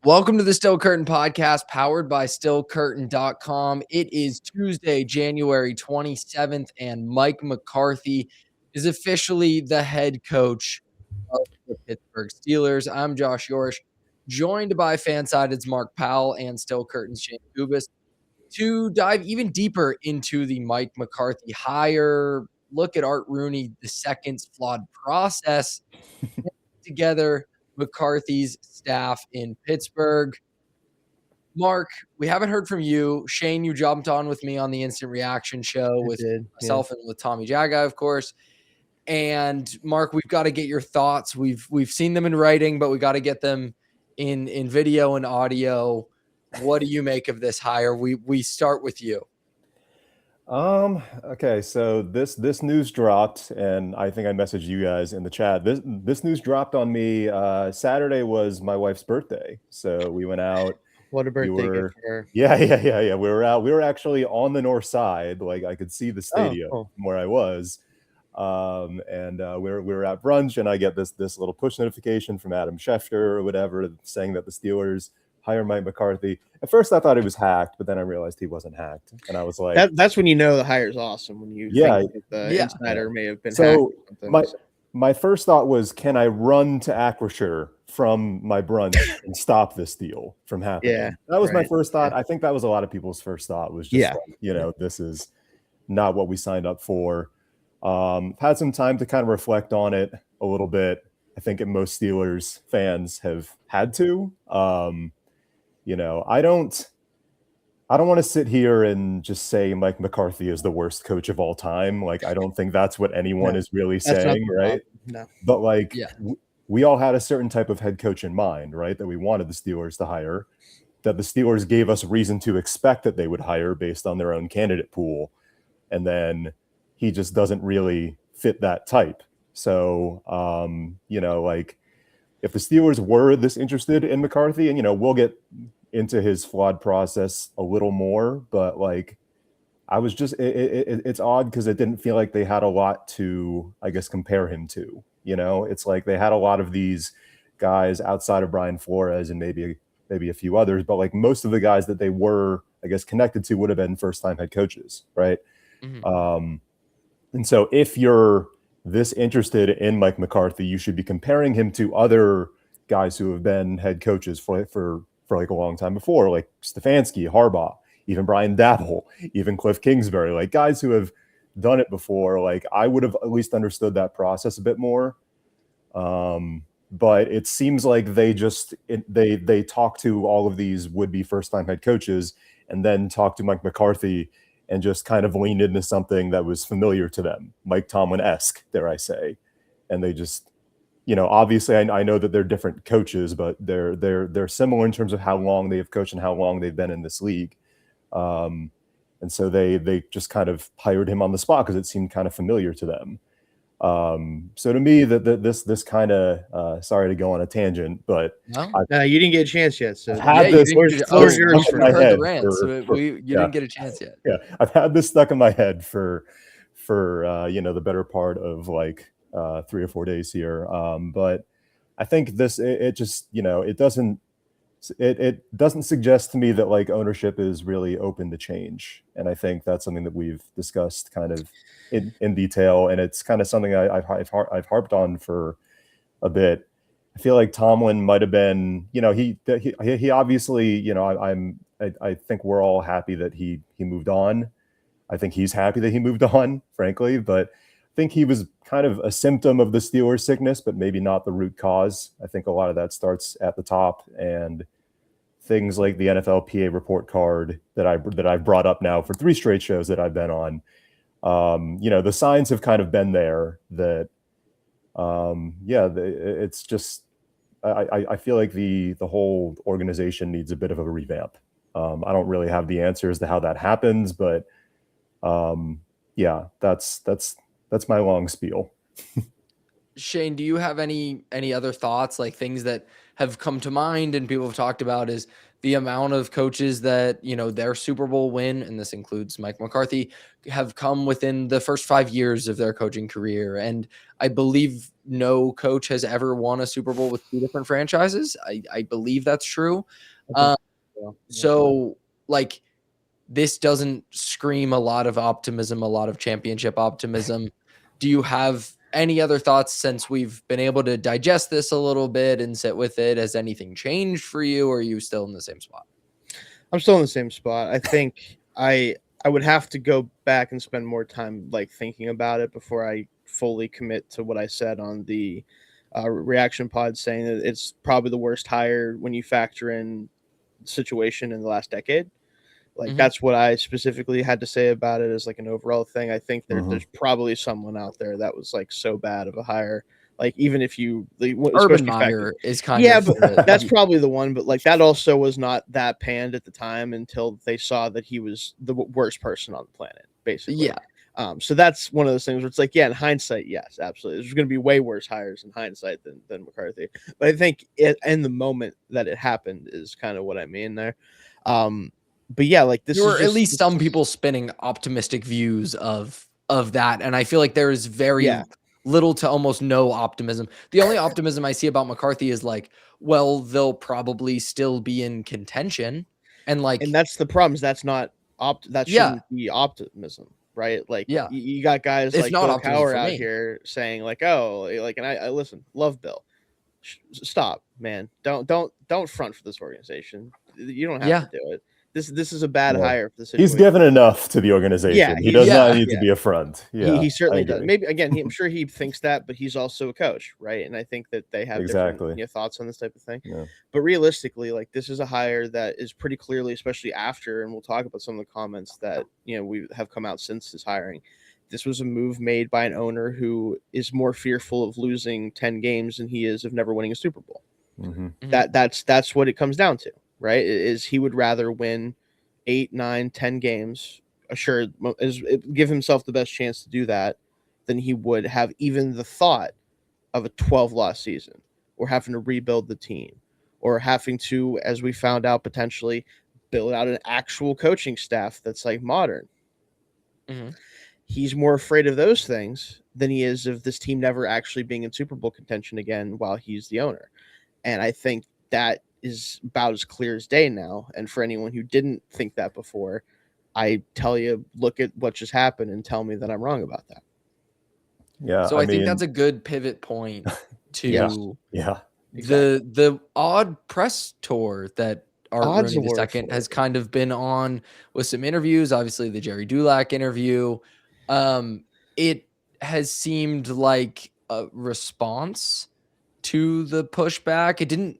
Welcome to the Still Curtain podcast, powered by stillcurtain.com. It is Tuesday, January 27th, and Mike McCarthy is officially the head coach of the Pittsburgh Steelers. I'm Josh Yourish, joined by Fansided's Mark Powell and Still Curtain's Shayne Kubas to dive even deeper into the Mike McCarthy hire, look at Art Rooney II's flawed process, together McCarthy's staff in Pittsburgh. Mark, we haven't heard from you. Shayne, you jumped on with me on the instant reaction show with myself and with Tommy Jaga, of course. And Mark, we've got to get your thoughts. We've seen them in writing, but we got to get them in video and audio. What do you make of this hire? We start with you. Okay, so this news dropped, and I think I messaged you guys in the chat. This news dropped on me. Saturday was my wife's birthday, so we went out. What a birthday gift for her. Yeah. We were out. We were actually on the north side, like I could see the stadium from where I was. And we were at brunch, and I get this little push notification from Adam Schefter or whatever saying that the Steelers hire Mike McCarthy. At first I thought he was hacked, but then I realized he wasn't hacked. And I was like, that's when you know the hire's awesome, when you think that the insider may have been hacked or something. My first thought was, can I run to Acrisure from my brunch and stop this deal from happening? Yeah, that was my first thought. I think that was a lot of people's first thought, was just this is not what we signed up for. Had some time to kind of reflect on it a little bit. I think most Steelers fans have had to. I don't want to sit here and just say Mike McCarthy is the worst coach of all time. Like, I don't think that's what anyone is really saying, right? No. But we all had a certain type of head coach in mind, right? That we wanted the Steelers to hire, that the Steelers gave us reason to expect that they would hire based on their own candidate pool. And then he just doesn't really fit that type. So, if the Steelers were this interested in McCarthy, and, we'll get into his flawed process a little more, but I was just, it's odd because it didn't feel like they had a lot to, I guess, compare him to. It's like they had a lot of these guys outside of Brian Flores and maybe a few others, but most of the guys that they were, I guess, connected to would have been first-time head coaches, right? Mm-hmm. And so if you're this interested in Mike McCarthy, you should be comparing him to other guys who have been head coaches for a long time before, like Stefanski, Harbaugh, even Brian Dabble, even Cliff Kingsbury, guys who have done it before. I would have at least understood that process a bit more. But it seems like they talk to all of these would-be first-time head coaches and then talk to Mike McCarthy and just kind of leaned into something that was familiar to them, Mike Tomlin-esque, dare I say. And they just, obviously I know that they're different coaches, but they're similar in terms of how long they have coached and how long they've been in this league. And so they just kind of hired him on the spot because it seemed kind of familiar to them. So to me, this kind of sorry to go on a tangent, but no, you didn't get a chance yet. So you didn't get a chance yet. Yeah, I've had this stuck in my head for the better part of 3 or 4 days here. But I think it just it doesn't suggest to me that ownership is really open to change, and I think that's something that we've discussed kind of in detail, and it's kind of something I've harped on for a bit. I feel like Tomlin might have been, he obviously, I think we're all happy that he moved on. I think he's happy that he moved on, frankly, but I think he was kind of a symptom of the Steelers sickness, but maybe not the root cause. I think a lot of that starts at the top, and things like the NFLPA report card that I've brought up now for 3 straight shows that I've been on. The signs have kind of been there that, it's just, I feel like the whole organization needs a bit of a revamp. I don't really have the answers to how that happens, but that's my long spiel. Shayne, do you have any other thoughts, like things that have come to mind and people have talked about is the amount of coaches that, their Super Bowl win, and this includes Mike McCarthy, have come within the first 5 years of their coaching career. And I believe no coach has ever won a Super Bowl with 2 different franchises. I believe that's true. So like, this doesn't scream a lot of optimism, a lot of championship optimism. Do you have any other thoughts since we've been able to digest this a little bit and sit with it? Has anything changed for you, or are you still in the same spot? I'm still in the same spot. I think I would have to go back and spend more time like thinking about it before I fully commit to what I said on the reaction pod, saying that it's probably the worst hire when you factor in the situation in the last decade. Like that's what I specifically had to say about it as like an overall thing. I think there's probably someone out there that was like so bad of a hire. Like even if you Urban Meyer is kind of but that's probably the one. But like that also was not that panned at the time until they saw that he was the worst person on the planet, basically. Yeah. So that's one of those things where it's like, yeah, in hindsight, yes, absolutely. There's going to be way worse hires in hindsight than McCarthy. But I think in the moment that it happened is kind of what I mean there. But yeah, like this is at least some people spinning optimistic views of that. And I feel like there is very little to almost no optimism. The only optimism I see about McCarthy is like, well, they'll probably still be in contention. And that's the problem. That's not that shouldn't be optimism, right? Like you got guys like Bill Cowher out here saying like, oh, like, and I listen, love Bill. Stop, man. Don't front for this organization. You don't have to do it. This is a bad hire for the situation. He's given enough to the organization. Yeah, he does not need to be a front. Yeah, he certainly does. Maybe again, I'm sure he thinks that, but he's also a coach, right? And I think that they have different thoughts on this type of thing. Yeah. But realistically, like this is a hire that is pretty clearly, especially after, and we'll talk about some of the comments that we have come out since this hiring. This was a move made by an owner who is more fearful of losing 10 games than he is of never winning a Super Bowl. That's what it comes down to. Right, is he would rather win 8, 9, 10 games, assured, give himself the best chance to do that, than he would have even the thought of a 12-loss season, or having to rebuild the team, or having to, as we found out, potentially build out an actual coaching staff that's like modern. He's more afraid of those things than he is of this team never actually being in Super Bowl contention again while he's the owner. And I think that is about as clear as day now. And for anyone who didn't think that before, I tell you, look at what just happened and tell me that I'm wrong about that. Yeah. So I think that's a good pivot point to exactly. the odd press tour that Art Rooney II has kind of been on with some interviews. Obviously the Jerry Dulac interview. It has seemed like a response to the pushback.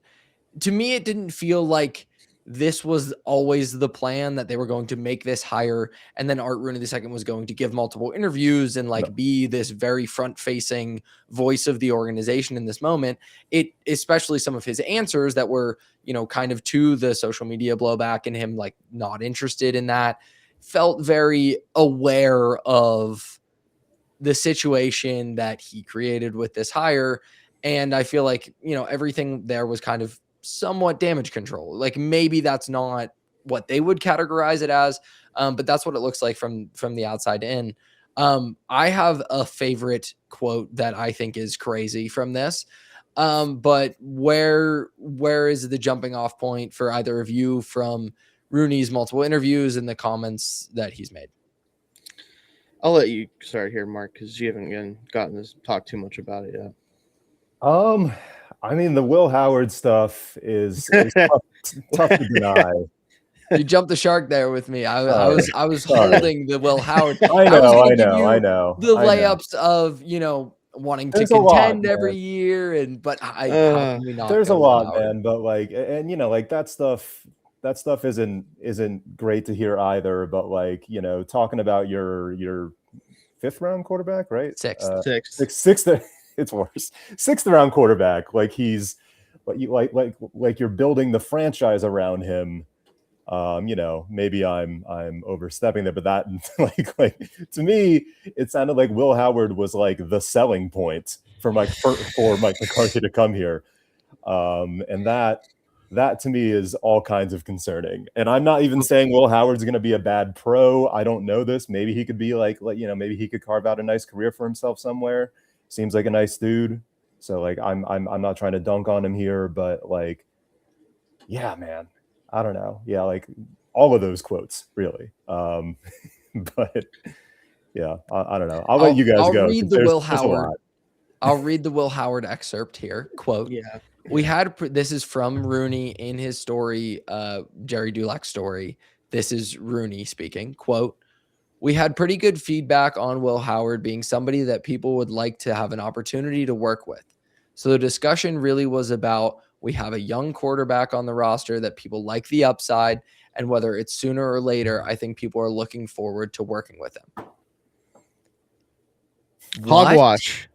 To me, it didn't feel like this was always the plan, that they were going to make this hire and then Art Rooney II was going to give multiple interviews and be this very front-facing voice of the organization in this moment. It, especially some of his answers that were, kind of to the social media blowback and him like not interested in that, felt very aware of the situation that he created with this hire. And I feel like, everything there was kind of somewhat damage control. Like maybe that's not what they would categorize it as, but that's what it looks like from the outside in. I have a favorite quote that I think is crazy from this, but where is the jumping off point for either of you from Rooney's multiple interviews and the comments that he's made? I'll let you start here, Mark, because you haven't gotten to talk too much about it yet. I mean, the Will Howard stuff is tough to deny. You jumped the shark there with me. I was holding the Will Howard. I know. The layups of wanting to contend every year, but there's a lot, man. But like, and like that stuff isn't great to hear either. But like, talking about your 5th round quarterback, right? Sixth. It's worse. 6th round quarterback. Like he's like you're building the franchise around him. Maybe I'm overstepping there, but that like to me, it sounded like Will Howard was like the selling point for Mike McCarthy to come here. And that to me is all kinds of concerning. And I'm not even saying Will Howard's going to be a bad pro. I don't know this. Maybe he could be maybe he could carve out a nice career for himself somewhere. Seems like a nice dude. So like, I'm not trying to dunk on him here, but like, yeah, man, I don't know. Yeah. Like all of those quotes really. But yeah, I don't know. I'll let you guys go. I'll read the Will Howard. I'll read the Will Howard excerpt here. Quote. Yeah. This is from Rooney in his story, Jerry Dulac story. This is Rooney speaking. Quote, "We had pretty good feedback on Will Howard being somebody that people would like to have an opportunity to work with. So the discussion really was about, we have a young quarterback on the roster that people like the upside, and whether it's sooner or later, I think people are looking forward to working with him." Hogwash.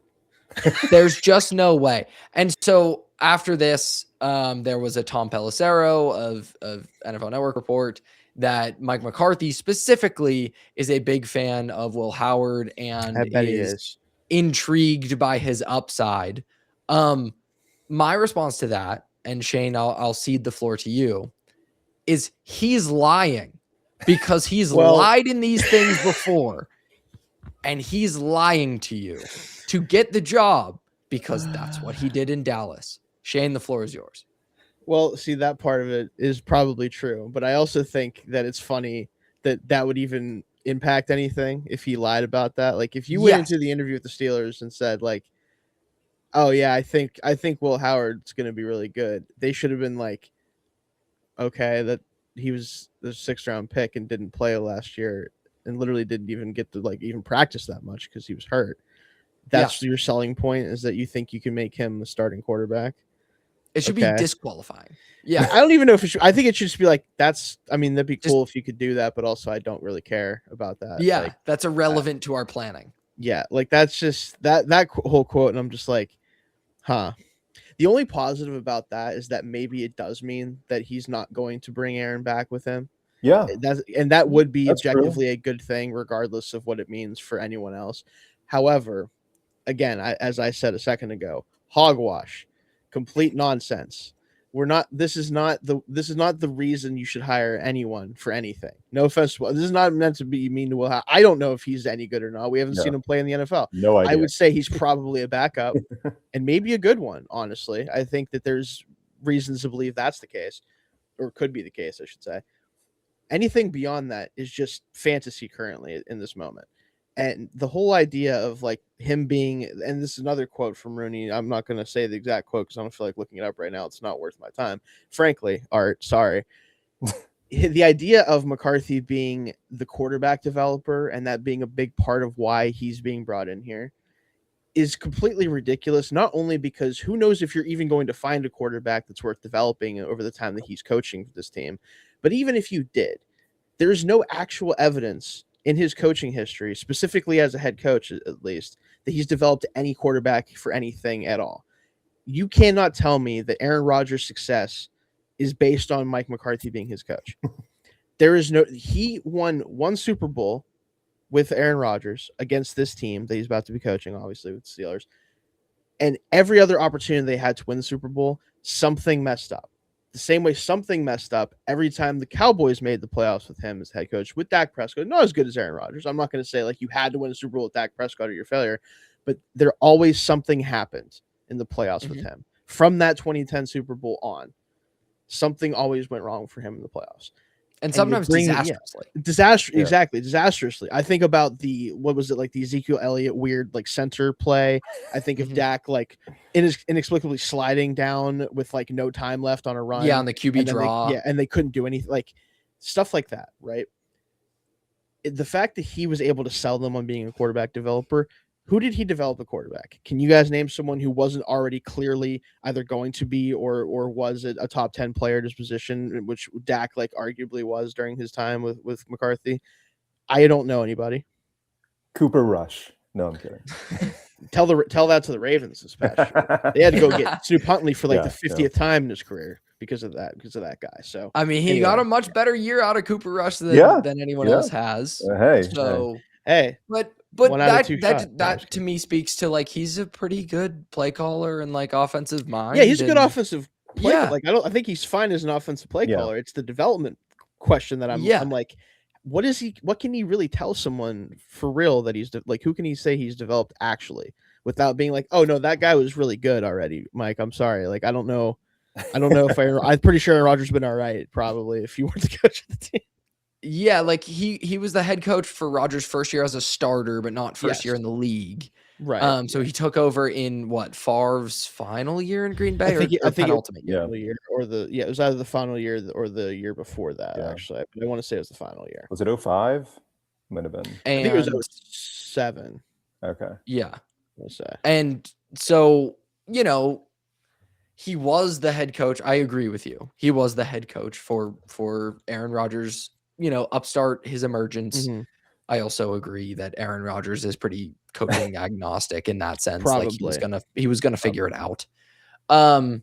There's just no way. And so after this, there was a Tom Pelissero of NFL Network report that Mike McCarthy specifically is a big fan of Will Howard and is intrigued by his upside. My response to that, and Shayne, I'll cede the floor to you, is he's lying, because he's lied in these things before, and he's lying to you to get the job, because that's what he did in Dallas. Shayne, the floor is yours. Well, see, that part of it is probably true, but I also think that it's funny that would even impact anything if he lied about that. Like, if you went into the interview with the Steelers and said, like, "Oh yeah, I think Will Howard's going to be really good," they should have been like, "Okay, that he was the 6th round pick and didn't play last year and literally didn't even get to like even practice that much because he was hurt." That's your selling point, is that you think you can make him the starting quarterback. It should be disqualifying. Yeah. I don't even know if it should. I think it should just be like, that'd be cool if you could do that, but also I don't really care about that. Yeah. Like, that's irrelevant to our planning. Yeah. Like, that's just that whole quote. And I'm just like, huh. The only positive about that is that maybe it does mean that he's not going to bring Aaron back with him. Yeah. That would be objectively a good thing, regardless of what it means for anyone else. However, again, as I said a second ago, hogwash, complete nonsense. This is not the reason you should hire anyone for anything. No offense. This is not meant to be mean to Will Howard. I don't know if he's any good or not. We haven't seen him play in the NFL. No idea. I would say he's probably a backup and maybe a good one. Honestly, I think that there's reasons to believe that's the case, or could be the case, I should say. Anything beyond that is just fantasy currently in this moment. And the whole idea of like him being, and this is another quote from Rooney. I'm not going to say the exact quote because I don't feel like looking it up right now. It's not worth my time. Frankly, Art, sorry. The idea of McCarthy being the quarterback developer and that being a big part of why he's being brought in here is completely ridiculous. Not only because who knows if you're even going to find a quarterback that's worth developing over the time that he's coaching for this team, but even if you did, there's no actual evidence in his coaching history, specifically as a head coach, at least, that he's developed any quarterback for anything at all. You cannot tell me that Aaron Rodgers' success is based on Mike McCarthy being his coach. He won one Super Bowl with Aaron Rodgers against this team that he's about to be coaching, obviously, with the Steelers. And every other opportunity they had to win the Super Bowl, something messed up. The same way something messed up every time the Cowboys made the playoffs with him as head coach with Dak Prescott. Not as good as Aaron Rodgers. I'm not going to say like you had to win a Super Bowl with Dak Prescott or your failure, but there always something happened in the playoffs with him. From that 2010 Super Bowl on, something always went wrong for him in the playoffs. And sometimes disastrously. Exactly, disastrously. I think about the Ezekiel Elliott weird like center play. I think of Dak like inexplicably sliding down with like no time left on a run. Yeah, on the QB draw. And they couldn't do anything, like stuff like that, right? The fact that he was able to sell them on being a quarterback developer. Who did he develop a quarterback? Can you guys name someone who wasn't already clearly either going to be or was a top 10 player at his position, which Dak like arguably was during his time with McCarthy? I don't know anybody. Cooper Rush. No, I'm kidding. Tell that to the Ravens this past year. They had to go get Stu Huntley for like the 50th time in his career because of that guy. So I mean, he got a much better year out of Cooper Rush than anyone else has. Hey, But that to me speaks to like he's a pretty good play caller and like offensive mind. Yeah, he's a good offensive play. Yeah. Like I think he's fine as an offensive play caller. It's the development question that I'm like, what can he really tell someone for real that he's like, who can he say he's developed actually without being like, oh no, that guy was really good already, Mike, I'm sorry. Like, I don't know if I'm pretty sure Aaron Rodgers been all right, probably, if you were the coach of the team. Yeah, like he was the head coach for Rodgers' first year as a starter, but not first year in the league. Right. So he took over in Favre's final year in Green Bay, or penultimate year. It was either the final year or the year before that. Actually, but I want to say it was the final year. Was it 2005? Might have been. I think it was 2007. Okay. Yeah. And so he was the head coach. I agree with you. He was the head coach for Aaron Rodgers. Upstart his emergence. Mm-hmm. I also agree that Aaron Rodgers is pretty coaching agnostic in that sense. Probably. Like he was gonna figure it out. I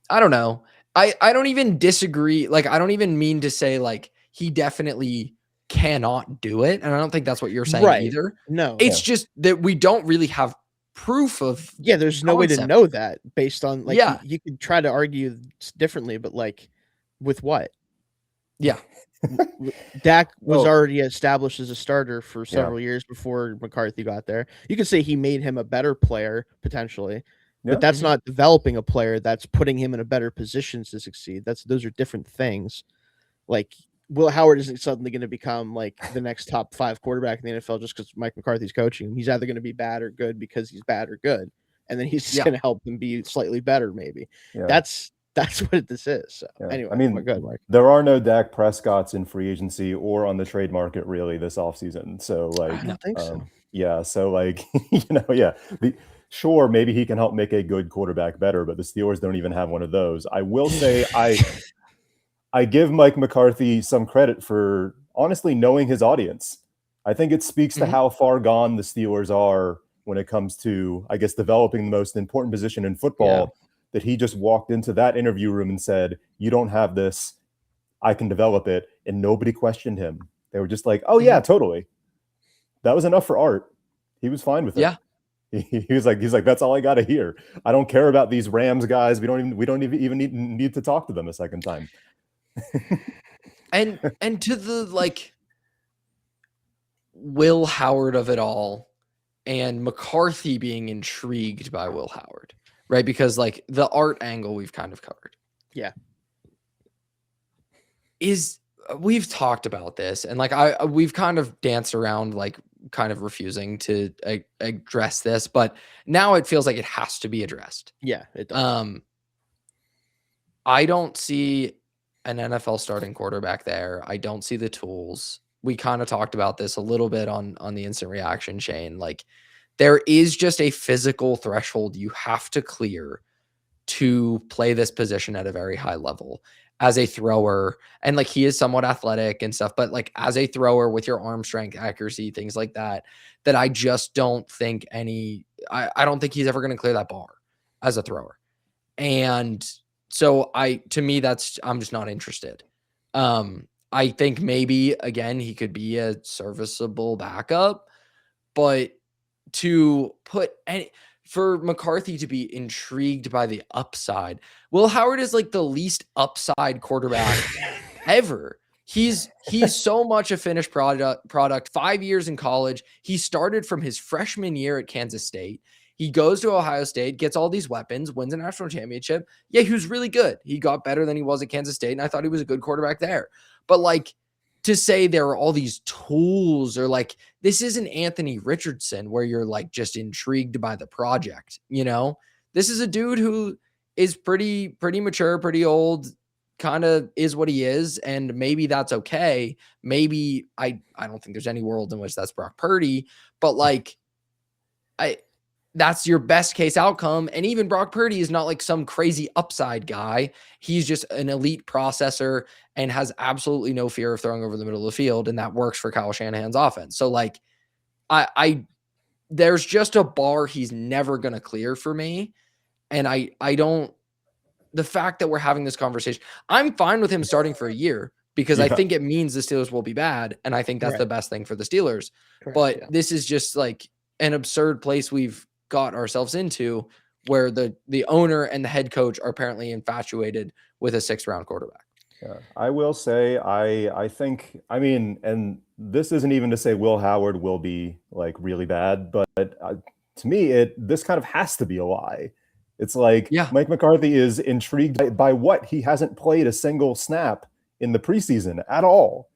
don't know. I don't even disagree. Like, I don't even mean to say like he definitely cannot do it. And I don't think that's what you're saying either. No. It's just that we don't really have proof of there's no way to know that based on like you could try to argue differently, but like with what? Yeah. Dak was already established as a starter for several years before McCarthy got there. You could say he made him a better player potentially, but that's not developing a player. That's putting him in a better position to succeed. Those are different things. Like Will Howard isn't suddenly going to become like the next top 5 quarterback in the NFL just because Mike McCarthy's coaching him. He's either going to be bad or good because he's bad or good, and then he's just going to help him be slightly better. Maybe that's what this is. So anyway, I mean, good, Mike. There are no Dak Prescotts in free agency or on the trade market really this offseason. So like, I don't think so. Yeah. So like, sure, maybe he can help make a good quarterback better, but the Steelers don't even have one of those. I will say I give Mike McCarthy some credit for honestly knowing his audience. I think it speaks to how far gone the Steelers are when it comes to, I guess, developing the most important position in football. That he just walked into that interview room and said, "You don't have this. I can develop it." And nobody questioned him. They were just like, "Oh yeah, totally." That was enough for Art. He was fine with it. Yeah. He was like, that's all I got to hear. I don't care about these Rams guys. We don't even need to talk to them a second time. and to the like Will Howard of it all and McCarthy being intrigued by Will Howard. Right, because like the Art angle we've kind of covered. Yeah. We've talked about this and like we've kind of danced around like kind of refusing to address this, but now it feels like it has to be addressed. Yeah, it does. I don't see an NFL starting quarterback there. I don't see the tools. We kind of talked about this a little bit on the instant reaction, Shayne. Like, there is just a physical threshold you have to clear to play this position at a very high level as a thrower. And like, he is somewhat athletic and stuff, but like as a thrower with your arm strength, accuracy, things like that I just don't think I don't think he's ever going to clear that bar as a thrower. And so to me, I'm just not interested. I think maybe again, he could be a serviceable backup, but for McCarthy to be intrigued by the upside, Will Howard is like the least upside quarterback ever. He's so much a finished product. 5 years in college. He started from his freshman year at Kansas State. He goes to Ohio State, gets all these weapons, wins a national championship. Yeah, he was really good. He got better than he was at Kansas State, and I thought he was a good quarterback there. But like, to say there are all these tools, or like, this isn't Anthony Richardson where you're like just intrigued by the project, this is a dude who is pretty mature, pretty old, kind of is what he is. And maybe that's okay. Maybe I don't think there's any world in which that's Brock Purdy, but like, that's your best case outcome. And even Brock Purdy is not like some crazy upside guy. He's just an elite processor and has absolutely no fear of throwing over the middle of the field. And that works for Kyle Shanahan's offense. So like, there's just a bar he's never going to clear for me. And the fact that we're having this conversation, I'm fine with him starting for a year, because I think it means the Steelers will be bad. And I think that's the best thing for the Steelers. Correct, but this is just like an absurd place we've got ourselves into, where the owner and the head coach are apparently infatuated with a 6th-round quarterback. Yeah, I will say, I think, I mean, and this isn't even to say Will Howard will be like really bad, but to me, this kind of has to be a lie. It's like Mike McCarthy is intrigued by what? He hasn't played a single snap in the preseason at all.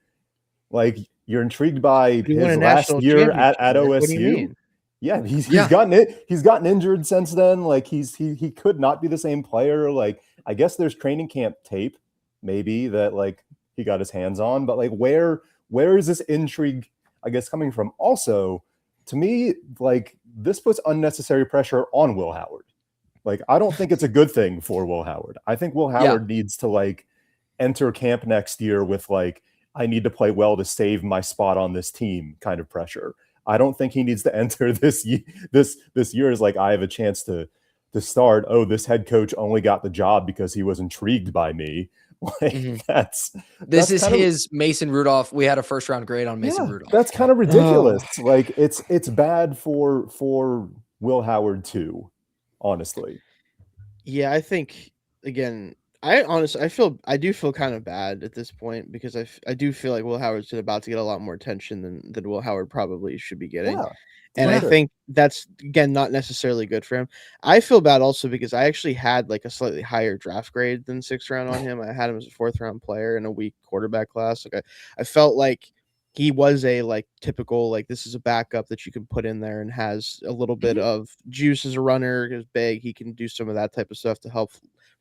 Like, you're intrigued by his last year at OSU. What do you mean? Yeah, he's gotten injured since then. Like, he could not be the same player. Like, I guess there's training camp tape maybe that like he got his hands on, but like where is this intrigue, I guess, coming from? Also, to me, like, this puts unnecessary pressure on Will Howard. Like, I don't think it's a good thing for Will Howard. I think Will Howard needs to like enter camp next year with like, I need to play well to save my spot on this team kind of pressure. I don't think he needs to enter this year as like, I have a chance to start. Oh, this head coach only got the job because he was intrigued by me. Like, this is his Mason Rudolph. We had a 1st-round grade on Mason Rudolph. That's kind of ridiculous. Like, it's bad for Will Howard too, honestly. Yeah, I think, again, I do feel kind of bad at this point, because I do feel like Will Howard's about to get a lot more attention than Will Howard probably should be getting. Yeah. And I think that's, again, not necessarily good for him. I feel bad also because I actually had like a slightly higher draft grade than 6th round on him. I had him as a 4th-round player in a weak quarterback class. Like, I felt like he was a like typical, like, this is a backup that you can put in there and has a little bit of juice as a runner. He's big. He can do some of that type of stuff to help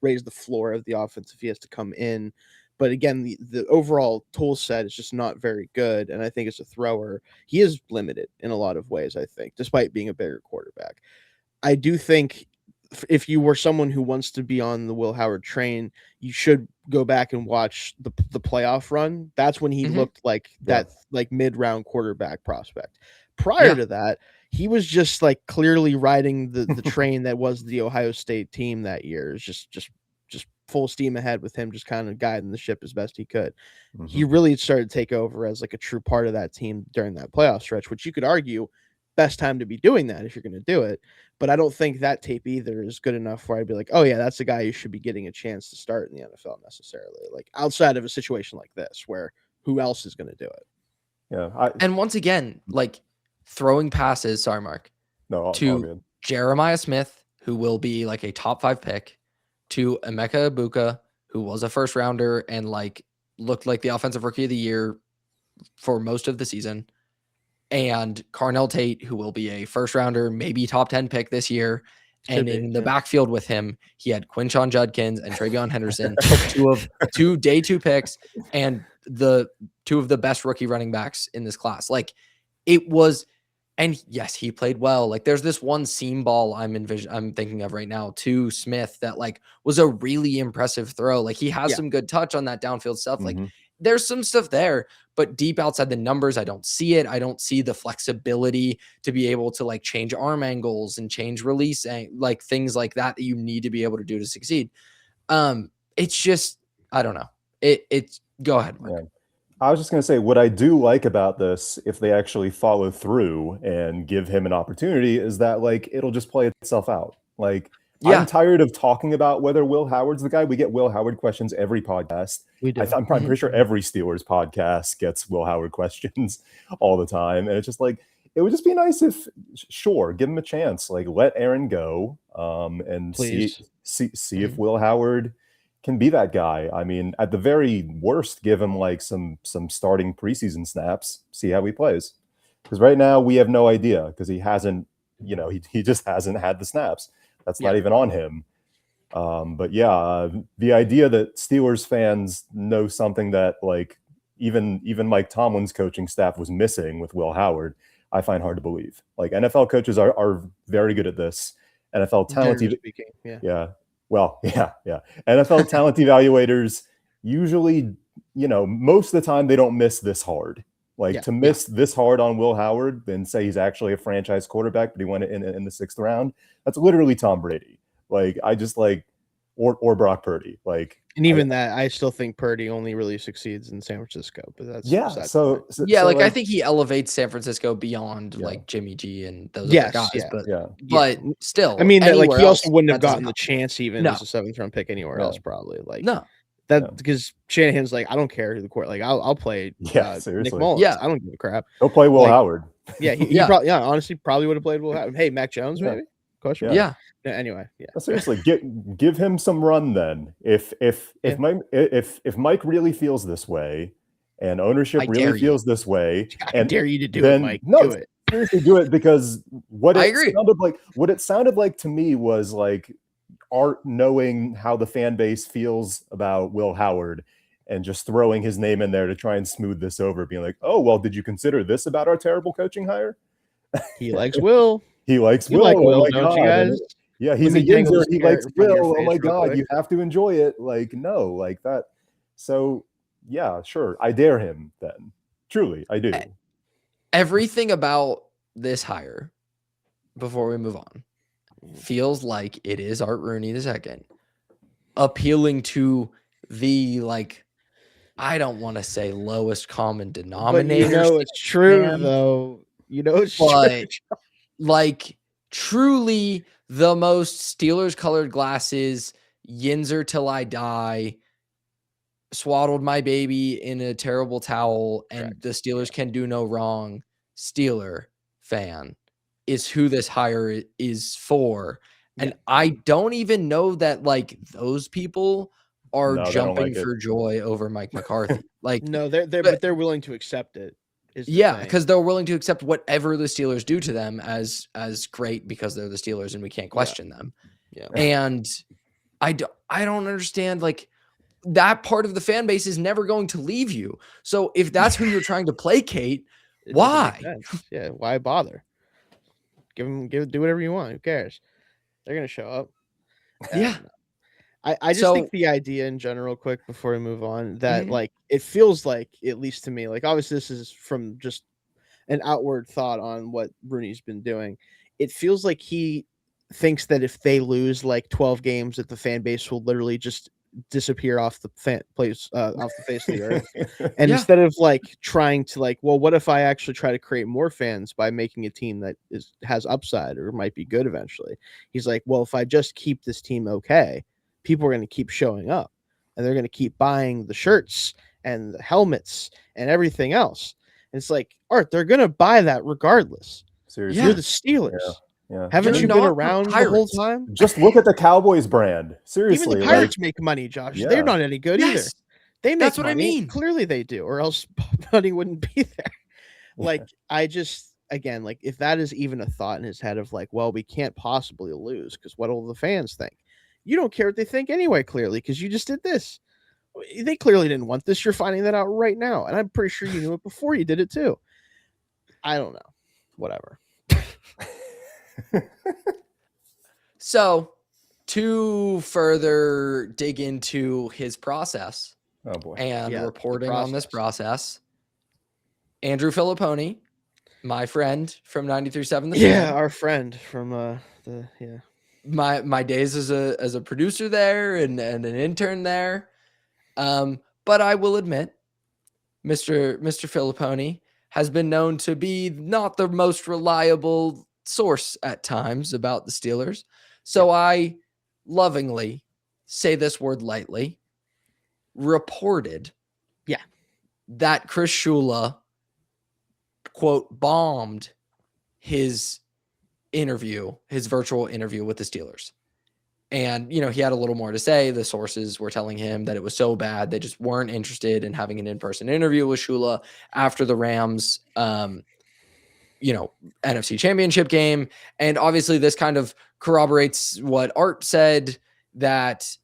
raise the floor of the offense if he has to come in. But again, the overall tool set is just not very good. And I think as a thrower, he is limited in a lot of ways, I think, despite being a bigger quarterback. I do think if you were someone who wants to be on the Will Howard train, you should go back and watch the playoff run. That's when he looked like that like mid-round quarterback prospect. Prior to that, he was just like clearly riding the train that was the Ohio State team that year. It's just full steam ahead with him, just kind of guiding the ship as best he could. He really started to take over as like a true part of that team during that playoff stretch, which you could argue best time to be doing that if you're going to do it. But I don't think that tape either is good enough where I'd be like, oh yeah, that's the guy who should be getting a chance to start in the NFL necessarily. Like, outside of a situation like this, where who else is going to do it? Yeah. And once again, like, throwing passes, sorry, Mark, to Jeremiah Smith, who will be like a top 5 pick, to Emeka Egbuka, who was a 1st-rounder and like looked like the offensive rookie of the year for most of the season, and Carnell Tate, who will be a 1st-rounder, maybe top 10 pick this year. And in the backfield with him, he had Quinshon Judkins and Travion Henderson, two day 2 picks, and the 2 of the best rookie running backs in this class. Like, it was, and yes, he played well. Like, there's this one seam ball I'm thinking of right now to Smith that like was a really impressive throw. Like, he has some good touch on that downfield stuff. Like, there's some stuff there, but deep outside the numbers, I don't see it. I don't see the flexibility to be able to like change arm angles and change release, like things like that you need to be able to do to succeed. It's just, I don't know. It's go ahead, Mark. Yeah. I was just going to say, what I do like about this, if they actually follow through and give him an opportunity, is that like it'll just play itself out. Like, I'm tired of talking about whether Will Howard's the guy. We get Will Howard questions every podcast. We do. I'm pretty sure every Steelers podcast gets Will Howard questions all the time. And it's just like, it would just be nice if, sure, give him a chance. Like, let Aaron go and see if Will Howard can be that guy. I mean, at the very worst, give him like some starting preseason snaps, see how he plays. Because right now we have no idea, because he hasn't, he just hasn't had the snaps. That's not even on him. But yeah, the idea that Steelers fans know something that like even Mike Tomlin's coaching staff was missing with Will Howard, I find hard to believe. Like, NFL coaches are very good at this. NFL talent, NFL talent evaluators usually, most of the time they don't miss this hard. Like, to miss this hard on Will Howard and say he's actually a franchise quarterback, but he went in the 6th round. That's literally Tom Brady. Like, I just like, or Brock Purdy. Like, And even that, I still think Purdy only really succeeds in San Francisco. But that's So I think he elevates San Francisco beyond like Jimmy G and those other guys. But still, I mean that like he also else, wouldn't have gotten the chance even as a 7th round pick anywhere else probably. Like because Shanahan's like, I don't care who the court. Like I'll play Nick Mullins. I don't give a crap. He'll play Will Howard. He probably honestly probably would have played Will Howard. Hey, Mac Jones maybe. Question. Yeah. Anyway, seriously, give him some run then. If Mike really feels this way, and ownership really feels this way, I dare you to do it, Mike. No, do it. Seriously, do it because what it sounded like to me was like Art knowing how the fan base feels about Will Howard and just throwing his name in there to try and smooth this over, being like, "Oh well, did you consider this about our terrible coaching hire?" He likes Will. He likes you Will. Like Will, oh don't you guys? Yeah, he's a Yinzer. He likes Will. Oh my God, you have to enjoy it. Like, no, like that. So, yeah, sure. I dare him then. Truly, I do. Everything about this hire, before we move on, feels like it is Art Rooney II appealing to the, like, I don't want to say lowest common denominator. But it's true, though. It's true. Like, truly the most Steelers colored glasses, Yinzer till I die, swaddled my baby in a terrible towel, and the Steelers can do no wrong. Steeler fan is who this hire is for. And I don't even know that like those people are jumping for joy over Mike McCarthy. Like, no, but they're willing to accept it. Because they're willing to accept whatever the Steelers do to them as great because they're the Steelers and we can't question them. Yeah. And I don't understand, like, that part of the fan base is never going to leave you. So if that's who you're trying to placate, why? Yeah, why bother? Do whatever you want. Who cares? They're gonna show up. Yeah. I just think the idea in general, quick before we move on, that like it feels like, at least to me, like obviously this is from just an outward thought on what Rooney's been doing. It feels like he thinks that if they lose like 12 games, that the fan base will literally just disappear off the face of the earth. And instead of like trying to like, well, what if I actually try to create more fans by making a team that has upside or might be good eventually? He's like, well, if I just keep this team okay, people are going to keep showing up and they're going to keep buying the shirts and the helmets and everything else. And it's like, Art, they're going to buy that regardless. Seriously. You're the Steelers. Yeah. Haven't you been around the whole time? Just look at the Cowboys brand. Seriously. Even the Pirates make money, Josh. Yeah. They're not any good either. They make That's what money. I mean. Clearly they do, or else money wouldn't be there. Like, I just, again, like if that is even a thought in his head of like, well, we can't possibly lose because what will the fans think? You don't care what they think anyway, clearly, because you just did this. They clearly didn't want this. You're finding that out right now. And I'm pretty sure you knew it before you did it too. I don't know. Whatever. So, to further dig into his process and reporting on this process, Andrew Filipponi, my friend from 93.7 The Fan. Our friend from my days as a producer there and an intern there. But I will admit, Mr. Filipponi has been known to be not the most reliable source at times about the Steelers. So I lovingly say this word lightly, reported that Chris Shula, quote, bombed his virtual interview with the Steelers. And, he had a little more to say. The sources were telling him that it was so bad, they just weren't interested in having an in-person interview with Shula after the Rams, NFC Championship game. And obviously this kind of corroborates what Art said, that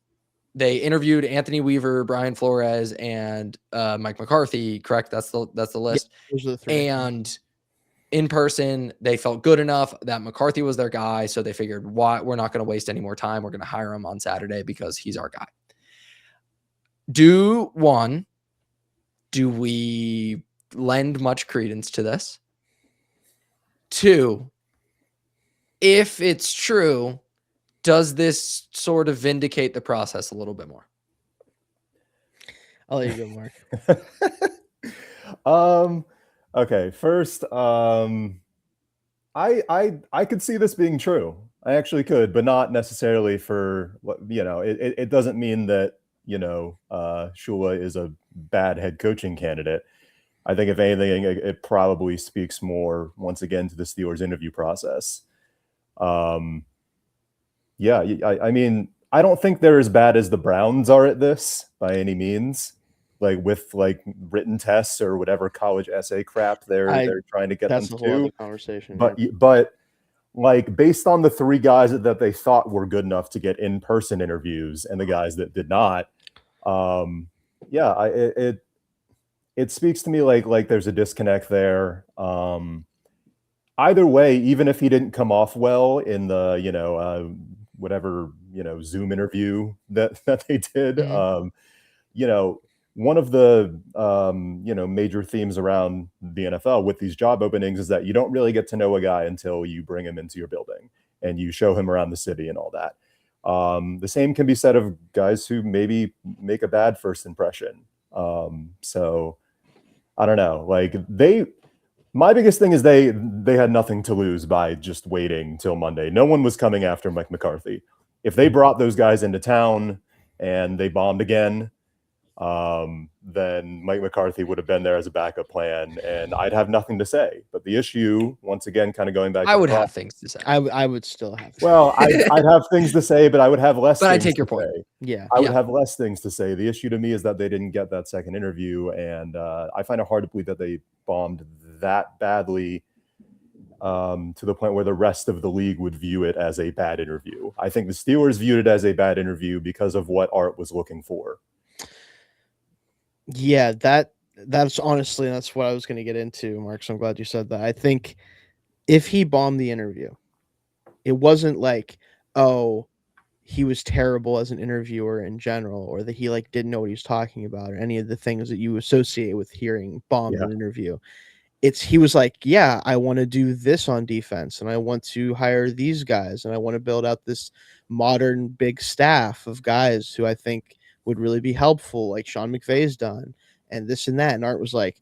they interviewed Anthony Weaver, Brian Flores, and Mike McCarthy, correct? That's the list. Yeah, those are the three. And in person, they felt good enough that McCarthy was their guy. So they figured, we're not going to waste any more time. We're going to hire him on Saturday because he's our guy. Do we lend much credence to this? 2, if it's true, does this sort of vindicate the process a little bit more? I'll let you go, Mark. Okay. First, I could see this being true. I actually could, but not necessarily for what it doesn't mean that Shula is a bad head coaching candidate. I think if anything, it probably speaks more once again to the Steelers interview process. Yeah, I mean, I don't think they're as bad as the Browns are at this by any means. Like with written tests or whatever college essay crap they're trying to get them to. That's a whole other conversation. But like based on the 3 guys that they thought were good enough to get in-person interviews and the guys that did not, it speaks to me like there's a disconnect there. Either way, even if he didn't come off well in the whatever Zoom interview that they did, one of the major themes around the NFL with these job openings is that you don't really get to know a guy until you bring him into your building and you show him around the city and all that. The same can be said of guys who maybe make a bad first impression. So I don't know. My biggest thing is they had nothing to lose by just waiting till Monday. No one was coming after Mike McCarthy. If they brought those guys into town and they bombed again, then Mike McCarthy would have been there as a backup plan, and I'd have nothing to say. But the issue, once again, kind of going back, I would have things to say. I would still have. Well, I'd have things to say, but I would have less. But I take your point. Yeah, I would have less things to say. The issue to me is that they didn't get that second interview, and I find it hard to believe that they bombed that badly to the point where the rest of the league would view it as a bad interview. I think the Steelers viewed it as a bad interview because of what Art was looking for. Yeah, that's honestly, that's what I was going to get into, Mark. So I'm glad you said that. I think if he bombed the interview, it wasn't like, oh, he was terrible as an interviewer in general, or that he didn't know what he was talking about, or any of the things that you associate with hearing bombed an interview. He was like, yeah, I want to do this on defense, and I want to hire these guys, and I want to build out this modern big staff of guys who I think would really be helpful, like Sean McVay's done, and this and that. And Art was like,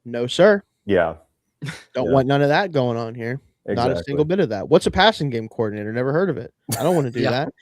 no, sir. Yeah. Don't want none of that going on here. Exactly. Not a single bit of that. What's a passing game coordinator? Never heard of it. I don't want to do that.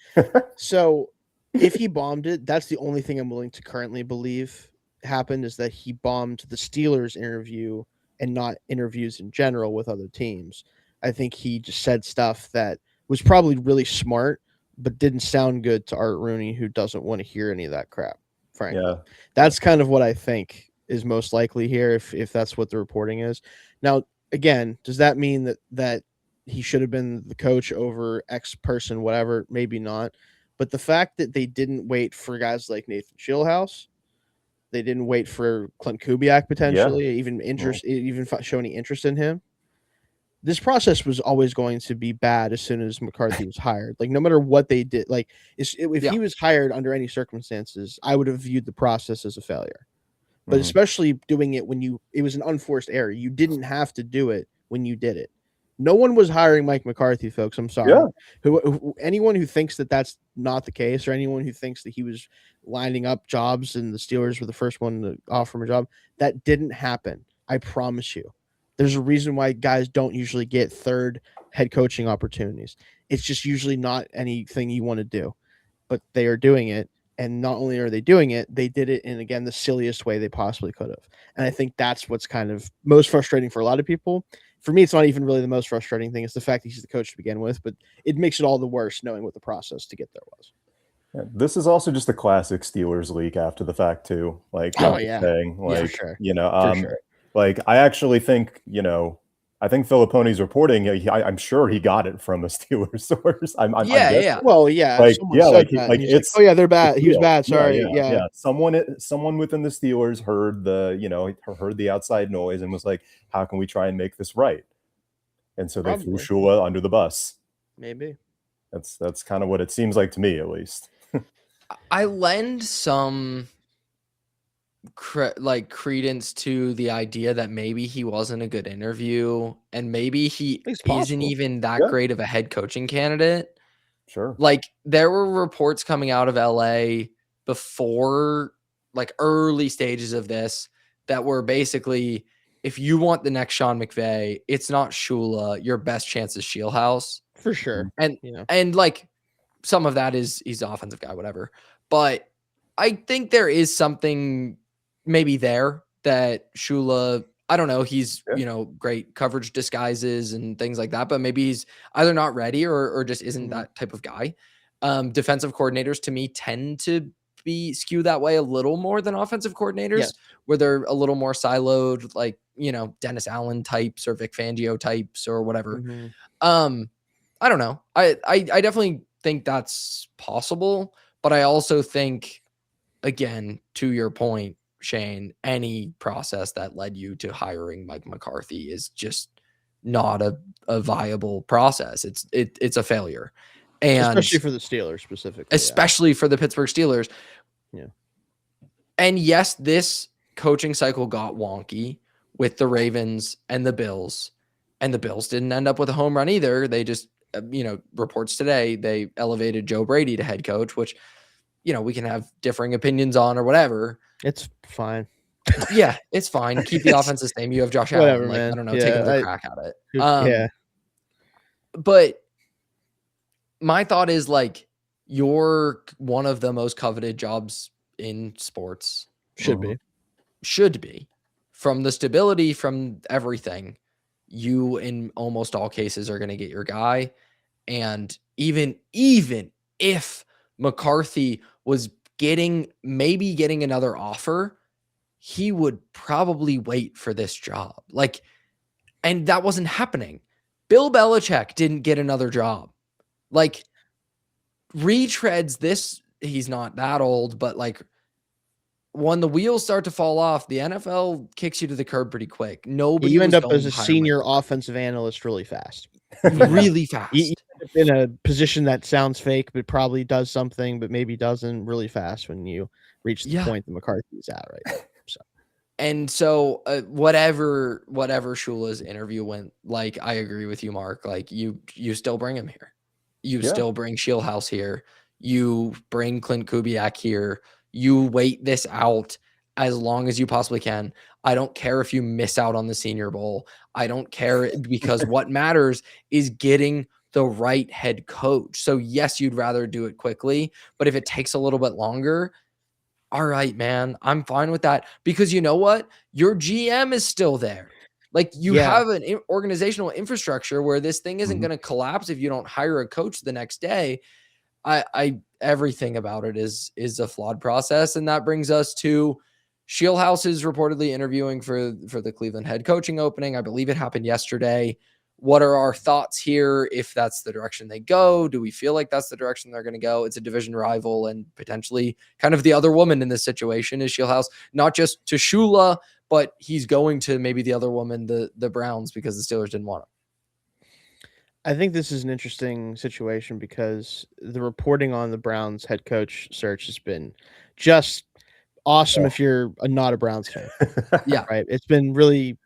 So if he bombed it, that's the only thing I'm willing to currently believe happened, is that he bombed the Steelers interview and not interviews in general with other teams. I think he just said stuff that was probably really smart, but didn't sound good to Art Rooney, who doesn't want to hear any of that crap, frankly. Yeah. That's kind of what I think is most likely here, if that's what the reporting is. Now, again, does that mean that he should have been the coach over X person, whatever? Maybe not. But the fact that they didn't wait for guys like Nathan Scheelhaase, they didn't wait for Clint Kubiak potentially, even show any interest in him. This process was always going to be bad as soon as McCarthy was hired. No matter what they did, if he was hired under any circumstances, I would have viewed the process as a failure. But especially doing it when it was an unforced error. You didn't have to do it when you did it. No one was hiring Mike McCarthy, folks. I'm sorry. Yeah. Anyone who thinks that that's not the case, or anyone who thinks that he was lining up jobs and the Steelers were the first one to offer him a job, that didn't happen. I promise you. There's a reason why guys don't usually get third head coaching opportunities. It's just usually not anything you want to do, but they are doing it. And not only are they doing it, they did it in, again, the silliest way they possibly could have. And I think that's what's kind of most frustrating for a lot of people. For me, it's not even really the most frustrating thing. It's the fact that he's the coach to begin with, but it makes it all the worse knowing what the process to get there was. Yeah, this is also just a classic Steelers leak after the fact too. I actually think, I think Filipponi's reporting, I'm sure he got it from a Steelers source. Well, yeah. They're bad. He was bad. Sorry. Yeah. Someone within the Steelers heard the outside noise and was like, how can we try and make this right? And so they threw Shula under the bus. Maybe. That's kind of what it seems like to me, at least. I lend some credence to the idea that maybe he wasn't a good interview, and maybe he isn't even that great of a head coaching candidate. Sure. There were reports coming out of LA before like early stages of this that were basically, if you want the next Sean McVay, it's not Shula. Your best chance is Scheelhaase. For sure. And like some of that is he's an offensive guy, whatever. But I think there is something maybe there that Shula, I don't know, he's, great coverage disguises and things like that, but maybe he's either not ready or just isn't that type of guy. Defensive coordinators to me tend to be skew that way a little more than offensive coordinators, where they're a little more siloed, like, Dennis Allen types or Vic Fangio types or whatever. I don't know. I definitely think that's possible, but I also think, again, to your point, Shayne, any process that led you to hiring Mike McCarthy is just not a viable process. It's a failure. And especially for the Steelers specifically. Especially for the Pittsburgh Steelers. Yeah. And yes, this coaching cycle got wonky with the Ravens and the Bills. And the Bills didn't end up with a home run either. They just, reports today, they elevated Joe Brady to head coach, which, we can have differing opinions on or whatever. It's fine. Yeah, it's fine. Keep the offense the same. You have Josh Allen. Like, I don't know, take another crack at it. But my thought is, like, you're one of the most coveted jobs in sports. Should be. From the stability, from everything, you in almost all cases are going to get your guy. And even if McCarthy was maybe getting another offer, he would probably wait for this job. Like, and that wasn't happening. Bill Belichick didn't get another job. Like, retreads this, he's not that old, but like when the wheels start to fall off, the NFL kicks you to the curb pretty quick. Nobody. You end up as a senior offensive analyst really fast. Really fast. You end up in a position that sounds fake, but probably does something, but maybe doesn't really fast when you reach the point that McCarthy's at right now. And so whatever Shula's interview went like, I agree with you, Mark. Like, you still bring him here. You still bring Scheelhaase here. You bring Clint Kubiak here. You wait this out as long as you possibly can. I don't care if you miss out on the Senior Bowl. I don't care, because what matters is getting the right head coach. So yes, you'd rather do it quickly, but if it takes a little bit longer, all right, man, I'm fine with that, because you know what? Your GM is still there. Like, you have an organizational infrastructure where this thing isn't going to collapse if you don't hire a coach the next day. Everything about it is a flawed process. And that brings us to Scheelhaase is reportedly interviewing for the Cleveland head coaching opening. I believe it happened yesterday. What are our thoughts here? If that's the direction they go, do we feel like that's the direction they're going to go? It's a division rival, and potentially kind of the other woman in this situation is Scheelhaase, not just to Shula, but he's going to maybe the other woman, the Browns, because the Steelers didn't want him. I think this is an interesting situation because the reporting on the Browns head coach search has been just awesome if you're not a Browns fan. Right. It's been really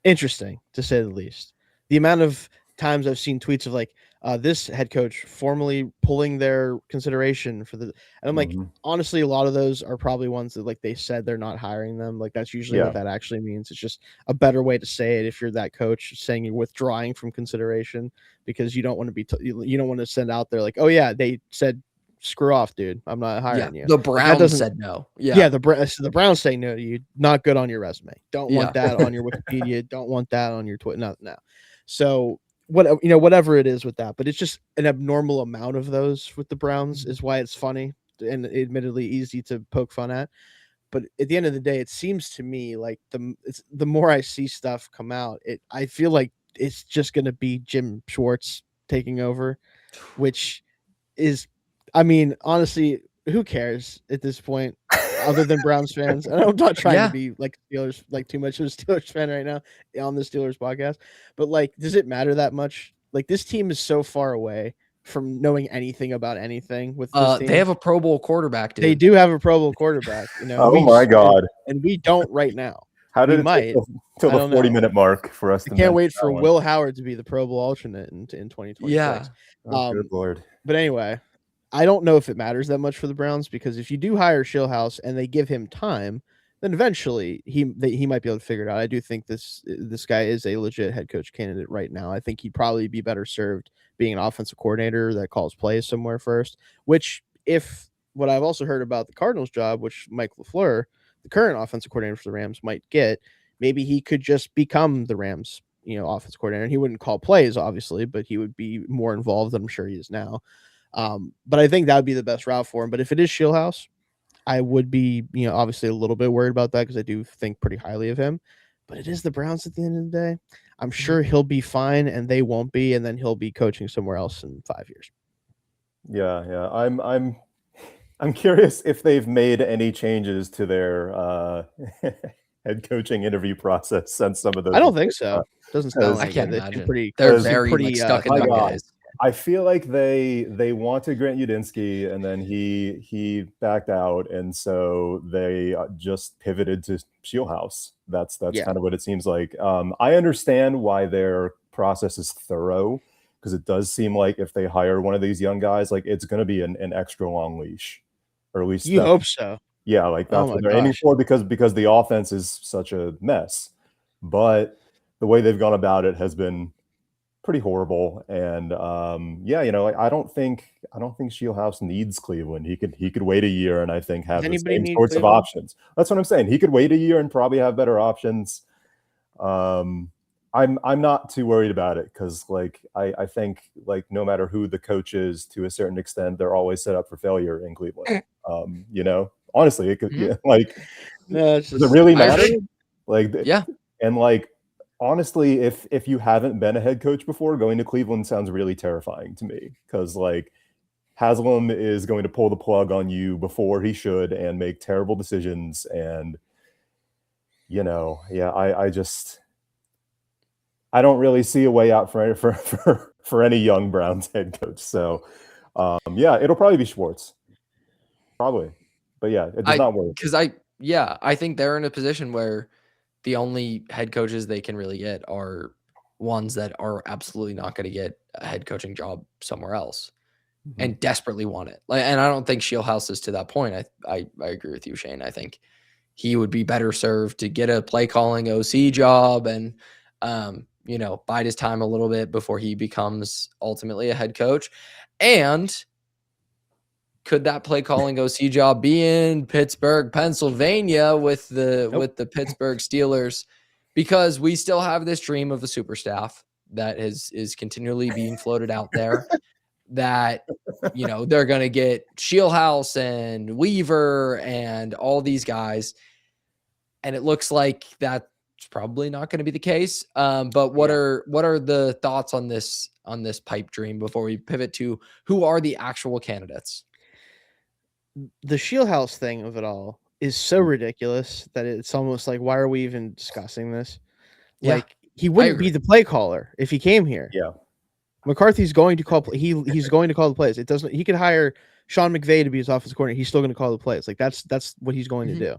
interesting, to say the least. The amount of times I've seen tweets of like this head coach formally pulling their consideration for the, and I'm like, honestly, a lot of those are probably ones that like they said they're not hiring them. Like, that's usually what that actually means. It's just a better way to say it if you're that coach, saying you're withdrawing from consideration because you don't want to be you don't want to send out there like, oh yeah, they said screw off, dude, I'm not hiring you. The Browns said no. The Browns say no to you. Not good on your resume. Don't want that on your Wikipedia. Don't want that on your Twitter. No. So whatever it is with that, but it's just an abnormal amount of those with the Browns is why it's funny and admittedly easy to poke fun at. But at the end of the day, it seems to me like the more I see stuff come out, I feel like it's just going to be Jim Schwartz taking over, which is, I mean, honestly, who cares at this point? Other than Browns fans, and I'm not trying to be like Steelers, like too much of a Steelers fan right now on the Steelers podcast, but like, does it matter that much? Like, this team is so far away from knowing anything about anything. With this team. They have a Pro Bowl quarterback, dude. They do have a Pro Bowl quarterback. Oh my God! And we don't right now. How did it take till the 40-minute mark for us? I can't wait for Will Howard to be the Pro Bowl alternate in 2026. Yeah. Good Lord. But anyway. I don't know if it matters that much for the Browns, because if you do hire Scheelhaase and they give him time, then eventually he might be able to figure it out. I do think this guy is a legit head coach candidate right now. I think he'd probably be better served being an offensive coordinator that calls plays somewhere first, which, if what I've also heard about the Cardinals job, which Mike LaFleur, the current offensive coordinator for the Rams, might get, maybe he could just become the Rams, offensive coordinator. And he wouldn't call plays, obviously, but he would be more involved than I'm sure he is now. But I think that would be the best route for him. But if it is Scheelhaase, I would be, obviously a little bit worried about that, because I do think pretty highly of him. But it is the Browns at the end of the day. I'm sure he'll be fine and they won't be, and then he'll be coaching somewhere else in 5 years. Yeah. I'm curious if they've made any changes to their head coaching interview process since some of those. I don't think so. Doesn't sound like I can't imagine. They're very stuck in their ways. I feel like they wanted Grant Udinsky, and then he backed out, and so they just pivoted to Scheelhaase. That's kind of what it seems like. I understand why their process is thorough, because it does seem like if they hire one of these young guys, like it's going to be an extra long leash, or at least you hope so. Yeah, like that's what they're aiming for, because the offense is such a mess. But the way they've gone about it has been pretty horrible. And I don't think Scheelhaase needs Cleveland. He could wait a year and I think have the same sorts of options. That's what I'm saying. He could wait a year and probably have better options. I'm not too worried about it, because I think no matter who the coach is, to a certain extent, they're always set up for failure in Cleveland. Honestly, it could does it really matter? And honestly, if you haven't been a head coach before, going to Cleveland sounds really terrifying to me, because Haslam is going to pull the plug on you before he should and make terrible decisions. And I don't really see a way out for any young Browns head coach. So it'll probably be Schwartz, probably. But it does not work, because I think they're in a position where the only head coaches they can really get are ones that are absolutely not going to get a head coaching job somewhere else and desperately want it. And I don't think Scheelhaase is to that point. I agree with you, Shane. I think he would be better served to get a play calling OC job and, bide his time a little bit before he becomes ultimately a head coach. And could that play calling OC job be in Pittsburgh, Pennsylvania with the Pittsburgh Steelers? Because we still have this dream of a super staff that is continually being floated out there, that, they're going to get Scheelhaase and Weaver and all these guys. And it looks like that's probably not going to be the case. But what are the thoughts on this pipe dream before we pivot to who are the actual candidates? The Scheelhaase thing of it all is so ridiculous that it's almost like, why are we even discussing this? He wouldn't be the play caller if he came here. Yeah. McCarthy's going to call he's going to call the plays. He could hire Sean McVay to be his offensive coordinator. He's still going to call the plays. That's what he's going to do.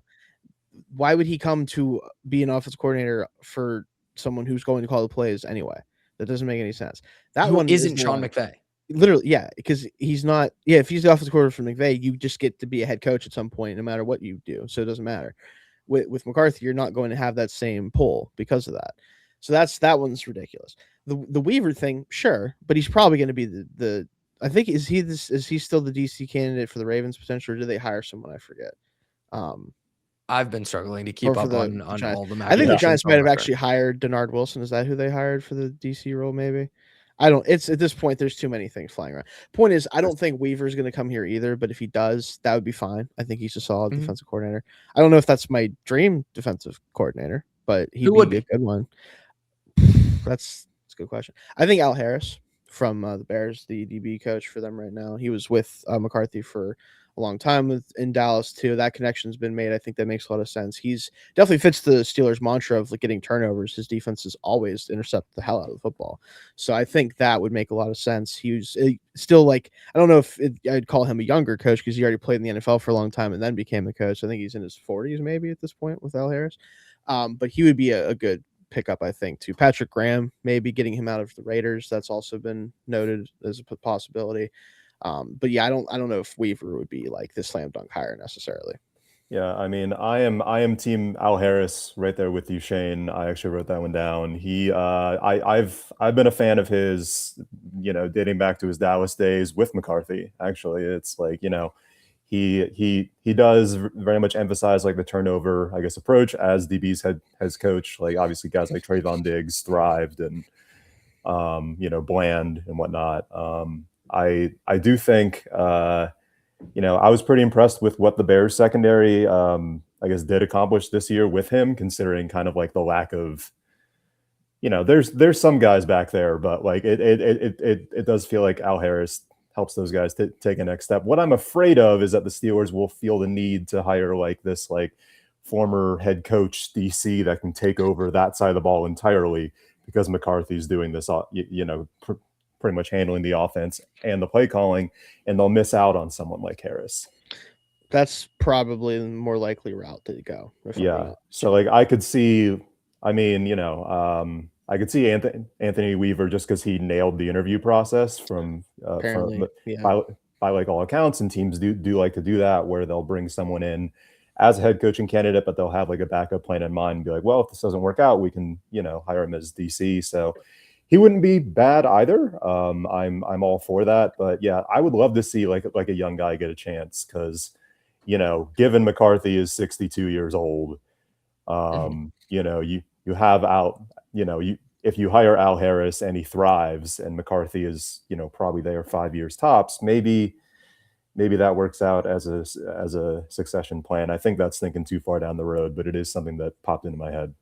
Why would he come to be an offensive coordinator for someone who's going to call the plays anyway? That doesn't make any sense. That one isn't Sean McVay. Literally, because he's not. Yeah, if he's the offensive coordinator for McVay, you just get to be a head coach at some point, no matter what you do. So it doesn't matter. With McCarthy, you're not going to have that same pull because of that. So that one's ridiculous. The Weaver thing, sure, but he's probably going to be the. I think is he still the DC candidate for the Ravens potentially, or did they hire someone? I forget. I've been struggling to keep up on all the. I think the Giants might have actually hired Denard Wilson. Is that who they hired for the DC role? Maybe. It's at this point, there's too many things flying around. Point is, I don't think Weaver's going to come here either, but if he does, that would be fine. I think he's a solid defensive coordinator. I don't know if that's my dream defensive coordinator, but he would be a good one. That's a good question. I think Al Harris from the Bears, the DB coach for them right now. He was with McCarthy for a long time in Dallas too. That connection's been made. I think that makes a lot of sense. He's definitely fits the Steelers' mantra of getting turnovers. His defenses always intercept the hell out of the football. So I think that would make a lot of sense. He was still I don't know if I'd call him a younger coach because he already played in the NFL for a long time and then became a coach. I think he's in his 40s maybe at this point with Al Harris. But he would be a good pickup, I think, too. Patrick Graham, maybe getting him out of the Raiders. That's also been noted as a possibility. But yeah, I don't know if Weaver would be like the slam dunk hire necessarily. Yeah, I mean, I am team Al Harris right there with you, Shayne. I actually wrote that one down. I've been a fan of his, dating back to his Dallas days with McCarthy. Actually, it's like, he does very much emphasize like the turnover, I guess, approach as DB's head coach. Like obviously guys like Trayvon Diggs thrived and Bland and whatnot. I do think I was pretty impressed with what the Bears secondary, I guess, did accomplish this year with him, considering kind of like the lack of, there's some guys back there, but like it does feel like Al Harris helps those guys take a next step. What I'm afraid of is that the Steelers will feel the need to hire like this like former head coach DC that can take over that side of the ball entirely because McCarthy's doing this, pretty much handling the offense and the play calling, and they'll miss out on someone like Harris. That's probably the more likely route to go. Yeah. So like I could see, I could see Anthony Weaver just because he nailed the interview process by like all accounts, and teams do like to do that where they'll bring someone in as a head coaching candidate, but they'll have like a backup plan in mind and be like, well, if this doesn't work out, we can, hire him as DC. So he wouldn't be bad either. I'm all for that, but yeah, I would love to see like a young guy get a chance because, given McCarthy is 62 years old, you have out, if you hire Al Harris and he thrives and McCarthy is, probably there 5 years tops, maybe that works out as a succession plan. I think that's thinking too far down the road, but it is something that popped into my head.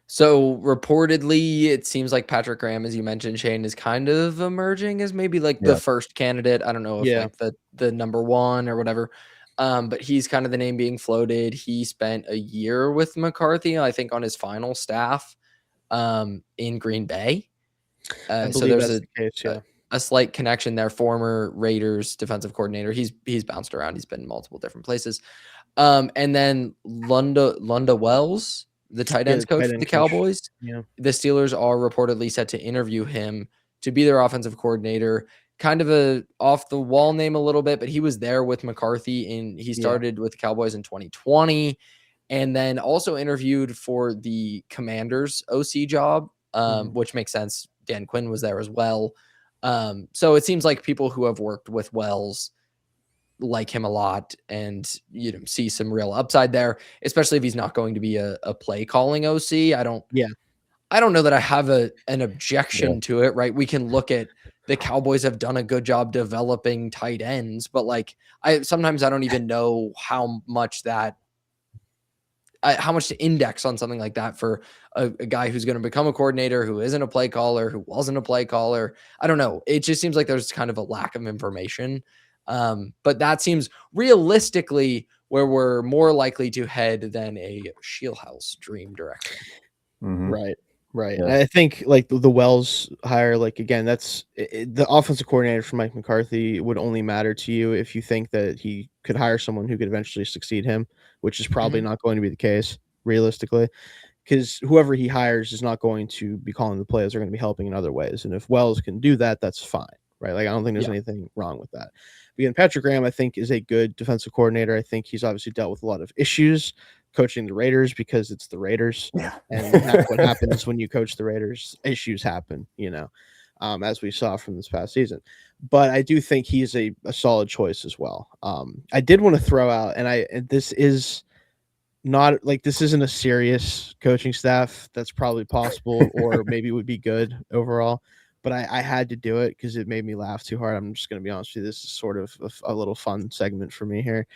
So reportedly, it seems like Patrick Graham, as you mentioned, Shayne, is kind of emerging as maybe like the first candidate. I don't know if like the number one or whatever, but he's kind of the name being floated. He spent a year with McCarthy, I think, on his final staff in Green Bay. So there's a slight connection there. Former Raiders defensive coordinator. He's bounced around. He's been in multiple different places. And then Lunda Wells, the tight ends coach for the Cowboys. Yeah. The Steelers are reportedly set to interview him to be their offensive coordinator. Kind of a off the wall name a little bit, but he was there with McCarthy and he started with the Cowboys in 2020 and then also interviewed for the Commanders OC job, which makes sense. Dan Quinn was there as well. So it seems like people who have worked with Wells like him a lot and see some real upside there, especially if he's not going to be a play calling OC. I don't know that I have an objection to it, right? We can look at the Cowboys have done a good job developing tight ends, but like sometimes I don't even know how much to index on something like that for a guy who's going to become a coordinator who isn't a play caller, who wasn't a play caller. I don't know. It just seems like there's kind of a lack of information. But that seems realistically where we're more likely to head than a Scheelhaase dream direction. Right. Yeah. And I think like the Wells hire, like, again, that's the offensive coordinator for Mike McCarthy would only matter to you if you think that he could hire someone who could eventually succeed him, which is probably not going to be the case realistically, because whoever he hires is not going to be calling the plays. They're going to be helping in other ways. And if Wells can do that, that's fine. Right. Like, I don't think there's anything wrong with that. Again, Patrick Graham, I think, is a good defensive coordinator. I think he's obviously dealt with a lot of issues coaching the Raiders because it's the Raiders. Yeah. And that's what happens when you coach the Raiders. Issues happen, as we saw from this past season. But I do think he's a solid choice as well. I did want to throw out, and this is not like, this isn't a serious coaching staff that's probably possible or maybe would be good overall. But I had to do it because it made me laugh too hard. I'm just going to be honest with you. This is sort of a little fun segment for me here.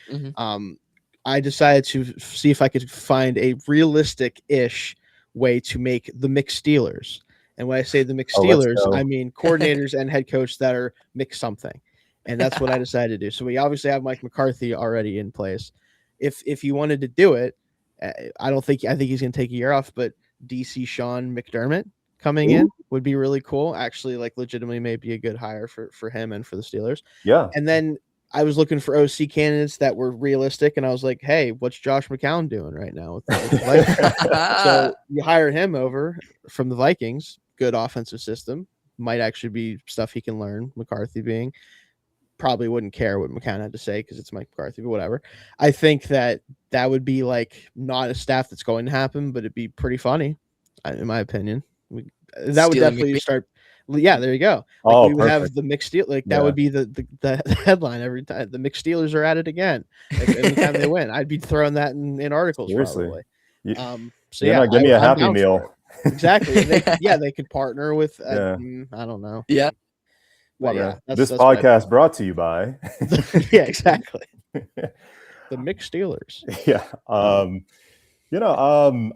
I decided to see if I could find a realistic-ish way to make the McSteelers. And when I say the McSteelers, I mean coordinators and head coach that are mix something. And that's what I decided to do. So we obviously have Mike McCarthy already in place. If you wanted to do it, I think he's going to take a year off, but DC Sean McDermott coming in would be really cool. Actually, like, legitimately may be a good hire for him and for the Steelers. Yeah. And then I was looking for OC candidates that were realistic, and I was like, hey, what's Josh McCown doing right now with the Vikings? So you hire him over from the Vikings, good offensive system, might actually be stuff he can learn, McCarthy being. probably wouldn't care what McCown had to say because it's Mike McCarthy, but whatever. I think that would be like not a staff that's going to happen, but it'd be pretty funny, in my opinion. That would definitely start. Yeah, there you go. Like we would have the mixed deal. Like that would be the headline every time. The mixed Steelers are at it again. Every time they win, I'd be throwing that in articles. Seriously. Probably. Give me a Happy Meal. Exactly. They could partner with. I don't know. Yeah. Well, this podcast brought to you by. Yeah, exactly. The mixed Steelers. Yeah. I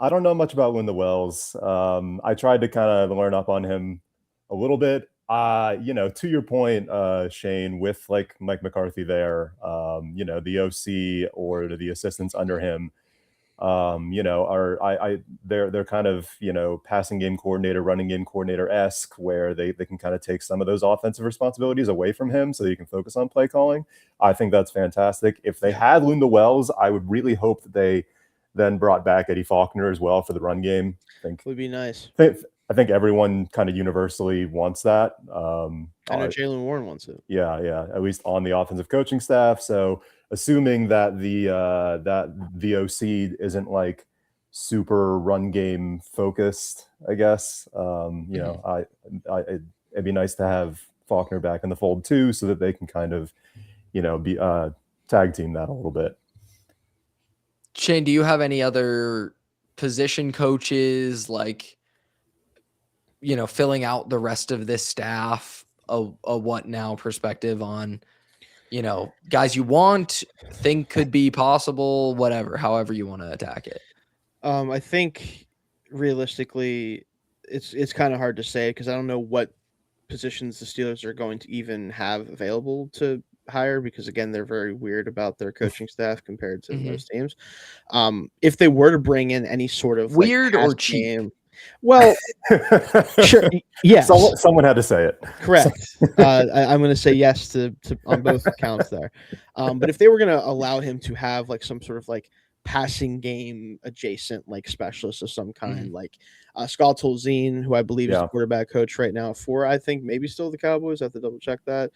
don't know much about Linda Wells. I tried to kind of learn up on him a little bit. To your point, Shayne, with like Mike McCarthy there, the OC or the assistants under him, they're kind of, passing game coordinator, running game coordinator-esque, where they can kind of take some of those offensive responsibilities away from him so that you can focus on play calling. I think that's fantastic. If they had Linda Wells, I would really hope that they then brought back Eddie Faulkner as well for the run game. I think would be nice. I think everyone kind of universally wants that. I know Jaylen Warren wants it. Yeah, at least on the offensive coaching staff. So assuming that the OC isn't like super run game focused, I guess. It'd be nice to have Faulkner back in the fold too, so that they can kind of, be tag team that a little bit. Shayne, do you have any other position coaches like, filling out the rest of this staff, a what now perspective on, guys you think could be possible, whatever, however you want to attack it? I think realistically, it's kind of hard to say because I don't know what positions the Steelers are going to even have available to hire because again they're very weird about their coaching staff compared to most teams. If they were to bring in any sort of weird or cheap game, well, sure, yes. Someone had to say it. Correct. I'm going to say yes to on both accounts there. But if they were going to allow him to have like some sort of like passing game adjacent like specialist of some kind, like Scott Tolzien, who I believe is the quarterback coach right now for I think maybe still the Cowboys. I have to double check that.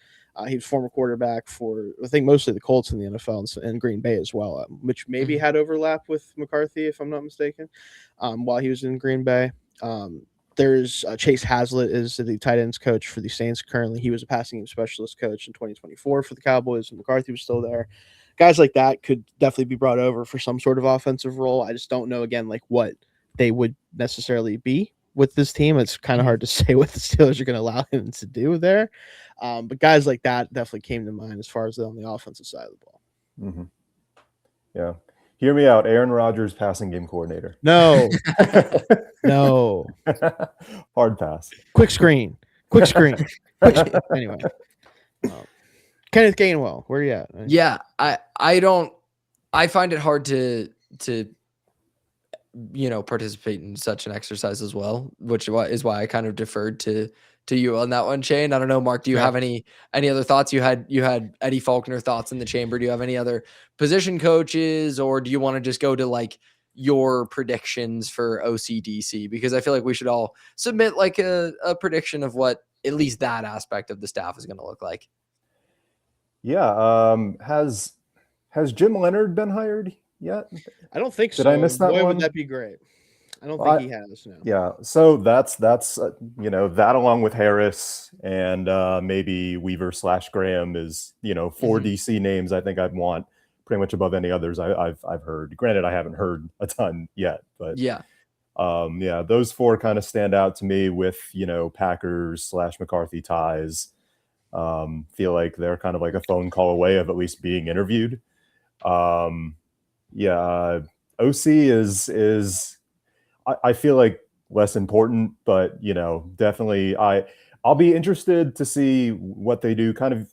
He was former quarterback for I think mostly the Colts in the NFL and Green Bay as well, which maybe had overlap with McCarthy if I'm not mistaken. While he was in Green Bay, there's Chase Hazlitt is the tight ends coach for the Saints currently. He was a passing game specialist coach in 2024 for the Cowboys, and McCarthy was still there. Guys like that could definitely be brought over for some sort of offensive role. I just don't know again like what they would necessarily be with this team. It's kind of hard to say what the Steelers are going to allow him to do there. But guys like that definitely came to mind as far as on the offensive side of the ball. Mm-hmm. Yeah. Hear me out. Aaron Rodgers, passing game coordinator. No. No. Hard pass. Quick screen. Anyway. Kenneth Gainwell, where are you at? Yeah, I find it hard to participate in such an exercise as well, which is why I kind of deferred to you on that one, Shayne. I don't know, Mark, do you have any other thoughts? You had Eddie Faulkner thoughts in the chamber. Do you have any other position coaches, or do you want to just go to like your predictions for OCDC? Because I feel like we should all submit like a prediction of what at least that aspect of the staff is going to look like. Yeah. Has Jim Leonard been hired yet? I don't think so. Did I miss that one? Would that be great? I don't think he has. No. Yeah. So that's that along with Harris and maybe Weaver/Graham is four DC names I think I'd want pretty much above any others I've heard. Granted, I haven't heard a ton yet, but those four kind of stand out to me with Packers/McCarthy ties. Feel like they're kind of like a phone call away of at least being interviewed. OC is I feel like less important, but definitely I'll be interested to see what they do kind of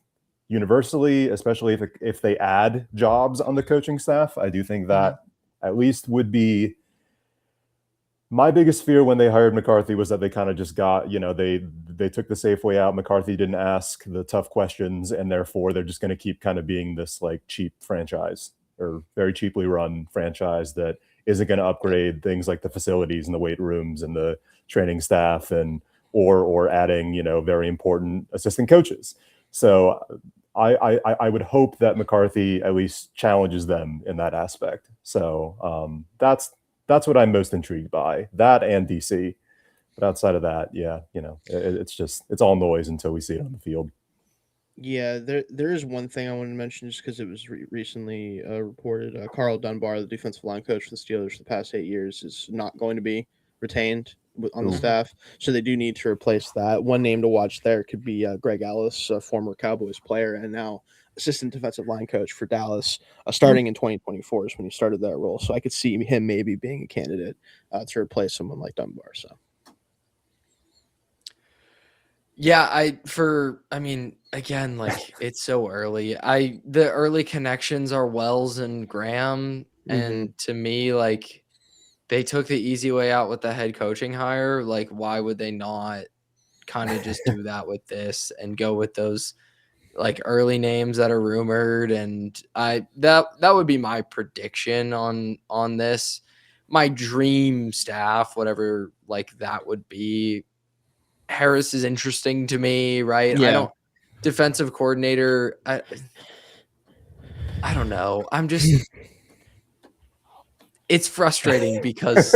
universally, especially if they add jobs on the coaching staff. I do think that at least would be my biggest fear when they hired McCarthy was that they kind of just got, they took the safe way out. McCarthy didn't ask the tough questions, and therefore they're just going to keep kind of being this like cheap franchise or very cheaply run franchise that isn't going to upgrade things like the facilities and the weight rooms and the training staff or adding, very important assistant coaches. So I would hope that McCarthy at least challenges them in that aspect. So that's what I'm most intrigued by, that and DC. But outside of that, it's all noise until we see it on the field. Yeah, there is one thing I wanted to mention just because it was recently reported. Carl Dunbar, the defensive line coach for the Steelers for the past 8 years, is not going to be retained on the staff, so they do need to replace that. One name to watch there could be Greg Ellis, a former Cowboys player and now assistant defensive line coach for Dallas, starting in 2024 is when he started that role. So I could see him maybe being a candidate to replace someone like Dunbar. So. Yeah, again, like it's so early. The early connections are Wells and Graham, and to me, like they took the easy way out with the head coaching hire. Like, why would they not kind of just do that with this and go with those like early names that are rumored? And that would be my prediction on this. My dream staff, whatever like that would be. Harris is interesting to me, right? Yeah. Defensive coordinator. I don't know. It's frustrating because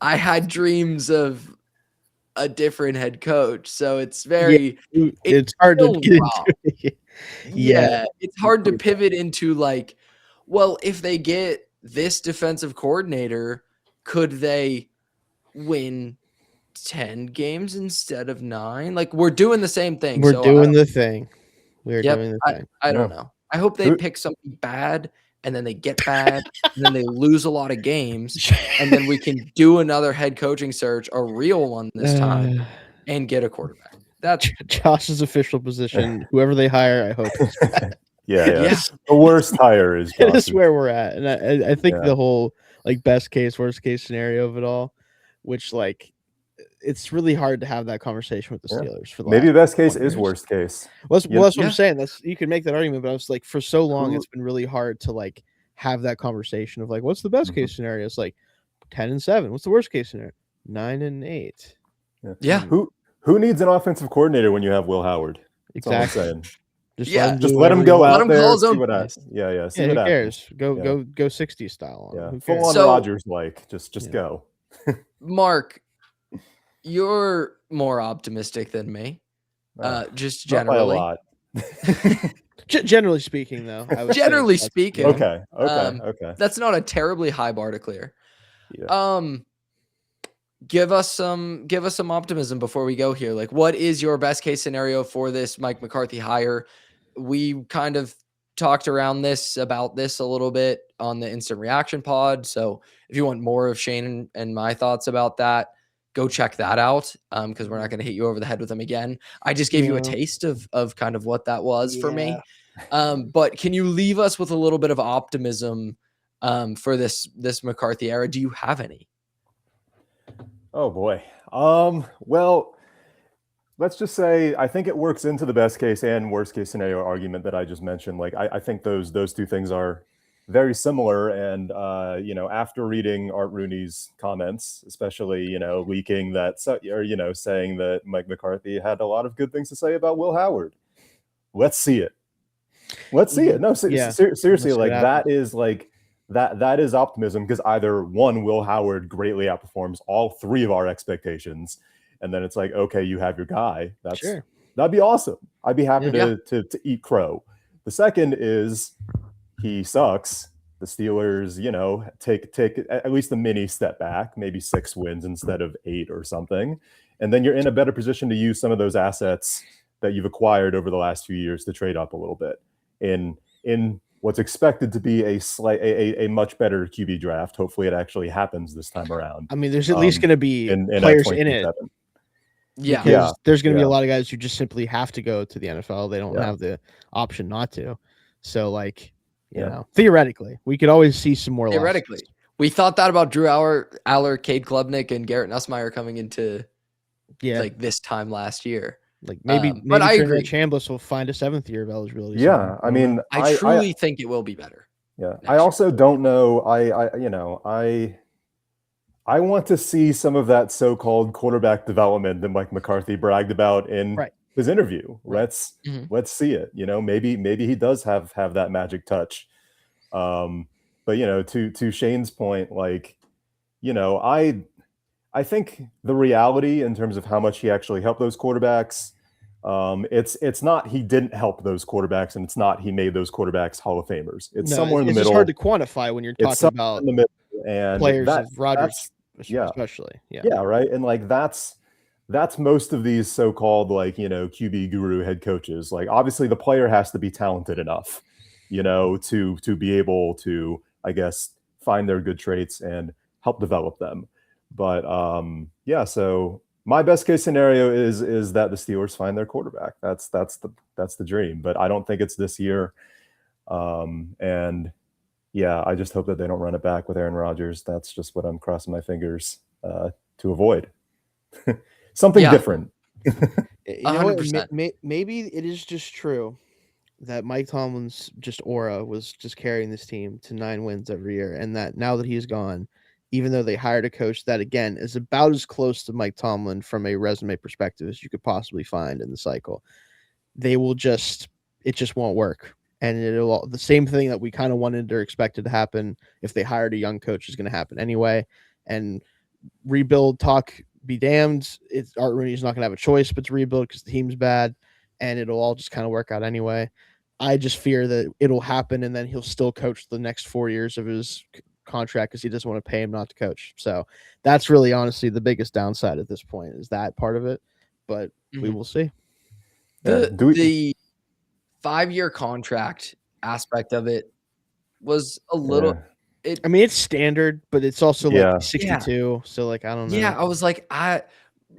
I had dreams of a different head coach. So it's it's hard to get into it. Yeah. It's hard to pivot into like, well, if they get this defensive coordinator, could they win 10 games instead of 9? Like we're doing the same thing. We're doing the thing. I don't know. I hope they pick something bad and then they get bad and then they lose a lot of games and then we can do another head coaching search, a real one this time, and get a quarterback. That's Josh's official position. Whoever they hire, I hope is bad. Yeah. The worst hire is Josh's. That's where we're at. And I think the whole like best case, worst case scenario of it all, which like it's really hard to have that conversation with the Steelers for the maybe the best case is worst case. That's what I'm saying. You can make that argument, but I was like, for so long, it's been really hard to like have that conversation of like, what's the best case scenario? It's like 10-7. What's the worst case scenario? 9-8. Yeah. Who needs an offensive coordinator when you have Will Howard? That's exactly. Just let him go out there. See what happens. Yeah. See what who happens. cares? Go 60 style. Yeah. Full on Rodgers like. Just go. Mark, you're more optimistic than me. Just generally. Not by a lot. Generally speaking, though. Generally speaking. Okay. That's not a terribly high bar to clear. Yeah. Give us some optimism before we go here. Like, what is your best case scenario for this Mike McCarthy hire? We kind of talked about this a little bit on the instant reaction pod. So if you want more of Shayne and my thoughts about that, go check that out. Because we're not going to hit you over the head with them again. I just gave you a taste of kind of what that was for me. But can you leave us with a little bit of optimism for this McCarthy era? Do you have any? Oh boy. Well, let's just say I think it works into the best case and worst case scenario argument that I just mentioned. Like I think those two things are very similar. And after reading Art Rooney's comments, especially leaking that saying that Mike McCarthy had a lot of good things to say about Will Howard. Let's see it. No, seriously, like that is like that is optimism, because either one, Will Howard greatly outperforms all three of our expectations, and then it's like, okay, you have your guy. That'd be awesome. I'd be happy to eat crow. The second is he sucks. The Steelers, take at least a mini step back, maybe 6 wins instead of 8 or something, and then you're in a better position to use some of those assets that you've acquired over the last few years to trade up a little bit in what's expected to be a much better QB draft. Hopefully it actually happens this time around. I mean, there's at least going to be players in it. Because there's going to be a lot of guys who just simply have to go to the NFL. They don't have the option not to. So, like, you know, theoretically, we could always see some more. Theoretically, losses. We thought that about Drew Aller, Cade Klubnik, and Garrett Nussmeier coming into like this time last year. Like maybe but I agree. Chambliss will find a 7th year of eligibility. Yeah, I mean, I truly think it will be better. Yeah, I also don't know. I want to see some of that so-called quarterback development that Mike McCarthy bragged about in his interview. Let's see it. Maybe he does have that magic touch. But to Shayne's point, like, I think the reality in terms of how much he actually helped those quarterbacks, it's not he didn't help those quarterbacks, and it's not he made those quarterbacks Hall of Famers. It's somewhere in the middle. It's hard to quantify when you're talking about in the middle, and players of Rodgers, especially. Yeah, right. And like that's most of these so-called like QB guru head coaches. Like obviously the player has to be talented enough, to be able to, I guess, find their good traits and help develop them. But so my best case scenario is that the Steelers find their quarterback. That's the dream. But I don't think it's this year. And yeah, I just hope that they don't run it back with Aaron Rodgers. That's just what I'm crossing my fingers to avoid. Something different. Maybe it is just true that Mike Tomlin's aura was just carrying this team to 9 wins every year, and that now that he's gone, even though they hired a coach that, again, is about as close to Mike Tomlin from a resume perspective as you could possibly find in the cycle, it just won't work. And the same thing that we kind of wanted or expected to happen if they hired a young coach is going to happen anyway. And rebuild talk be damned. Art Rooney's not going to have a choice but to rebuild because the team's bad, and it'll all just kind of work out anyway. I just fear that it'll happen, and then he'll still coach the next 4 years of his contract because he doesn't want to pay him not to coach. So that's really honestly the biggest downside at this point is that part of it, but we will see. The 5-year contract aspect of it was a little it's standard, but it's also like 62. So like I don't know. Yeah, I was like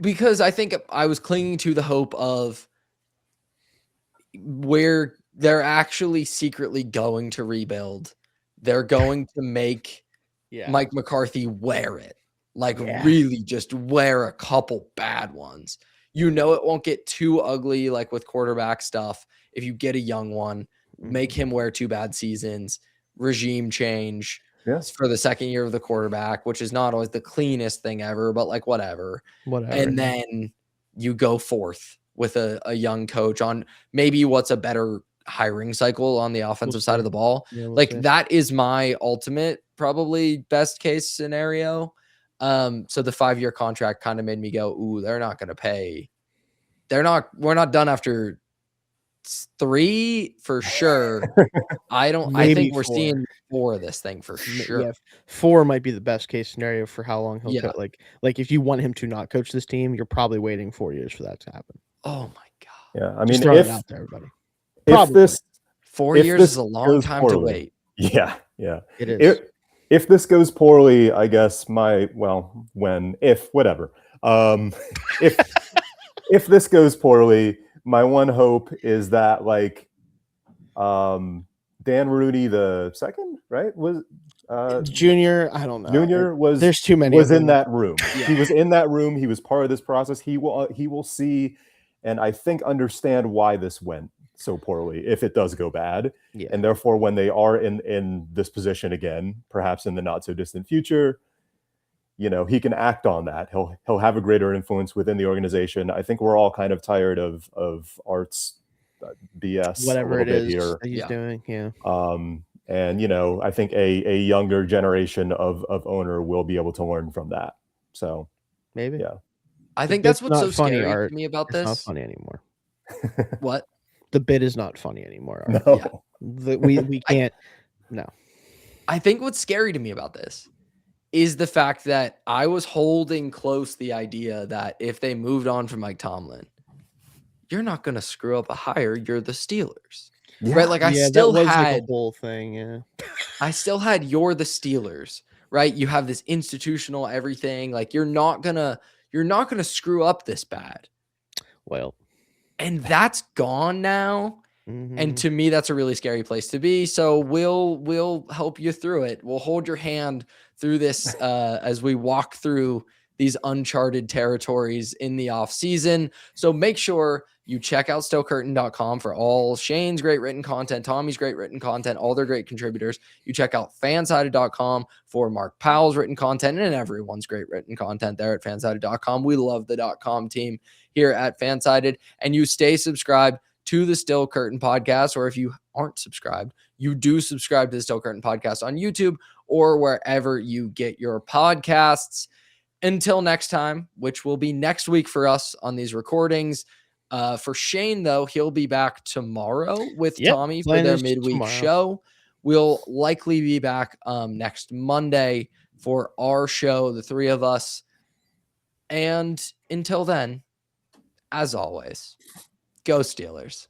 because I think I was clinging to the hope of where they're actually secretly going to rebuild. They're going to make Mike McCarthy wear it. Really just wear a couple bad ones. It won't get too ugly like with quarterback stuff. If you get a young one, make him wear 2 bad seasons, regime change for the second year of the quarterback, which is not always the cleanest thing ever, but like whatever. And then you go forth with a young coach on maybe what's a better hiring cycle on the offensive side of the ball. That is my ultimate, probably best case scenario. So the 5-year contract kind of made me go, ooh, they're not going to pay. We're not done after 3 for sure. I think we're 4. Seeing 4 of this thing for sure. Yeah, 4 might be the best case scenario for how long he'll coach. Like if you want him to not coach this team, you're probably waiting 4 years for that to happen. Oh my God. Yeah. I mean, just it out there, everybody. If 4 years is a long time to wait. Yeah. Yeah. It is. If this goes poorly, I guess whatever. If this goes poorly, my one hope is that Dan Rooney II, right? Was Junior, I don't know. Junior was there's too many. Was in that room. Yeah. He was in that room. He was part of this process. He will see, and I think understand why this went so poorly if it does go bad. Yeah. And therefore, when they are in this position again, perhaps in the not so distant future, he can act on that. He'll have a greater influence within the organization. I think we're all kind of tired of Art's BS, whatever it is that he's doing. Yeah. And I think a younger generation of owner will be able to learn from that. So maybe. Yeah. I think that's what's so scary to me about this. It's not funny anymore. What? The bit is not funny anymore. No. Yeah. We can't. No. I think what's scary to me about this is the fact that I was holding close the idea that if they moved on from Mike Tomlin, you're not going to screw up a hire. You're the Steelers. Yeah. Right? Like I still had the whole thing. Yeah. I still had you're the Steelers, right? You have this institutional everything. Like you're not going to screw up this bad. Well, and that's gone now. Mm-hmm. And to me, that's a really scary place to be. So we'll help you through it. We'll hold your hand through this as we walk through these uncharted territories in the off season. So make sure you check out stillcurtain.com for all Shayne's great written content, Tommy's great written content, all their great contributors. You check out fansided.com for Mark Powell's written content and everyone's great written content there at fansided.com. We love the .com team here at Fansided, and you stay subscribed to the Still Curtain podcast, or if you aren't subscribed, you do subscribe to the Still Curtain podcast on YouTube or wherever you get your podcasts. Until next time, which will be next week for us on these recordings. For Shayne, though, he'll be back tomorrow with Tommy for their midweek show. We'll likely be back next Monday for our show, the three of us. And until then, as always, go Steelers.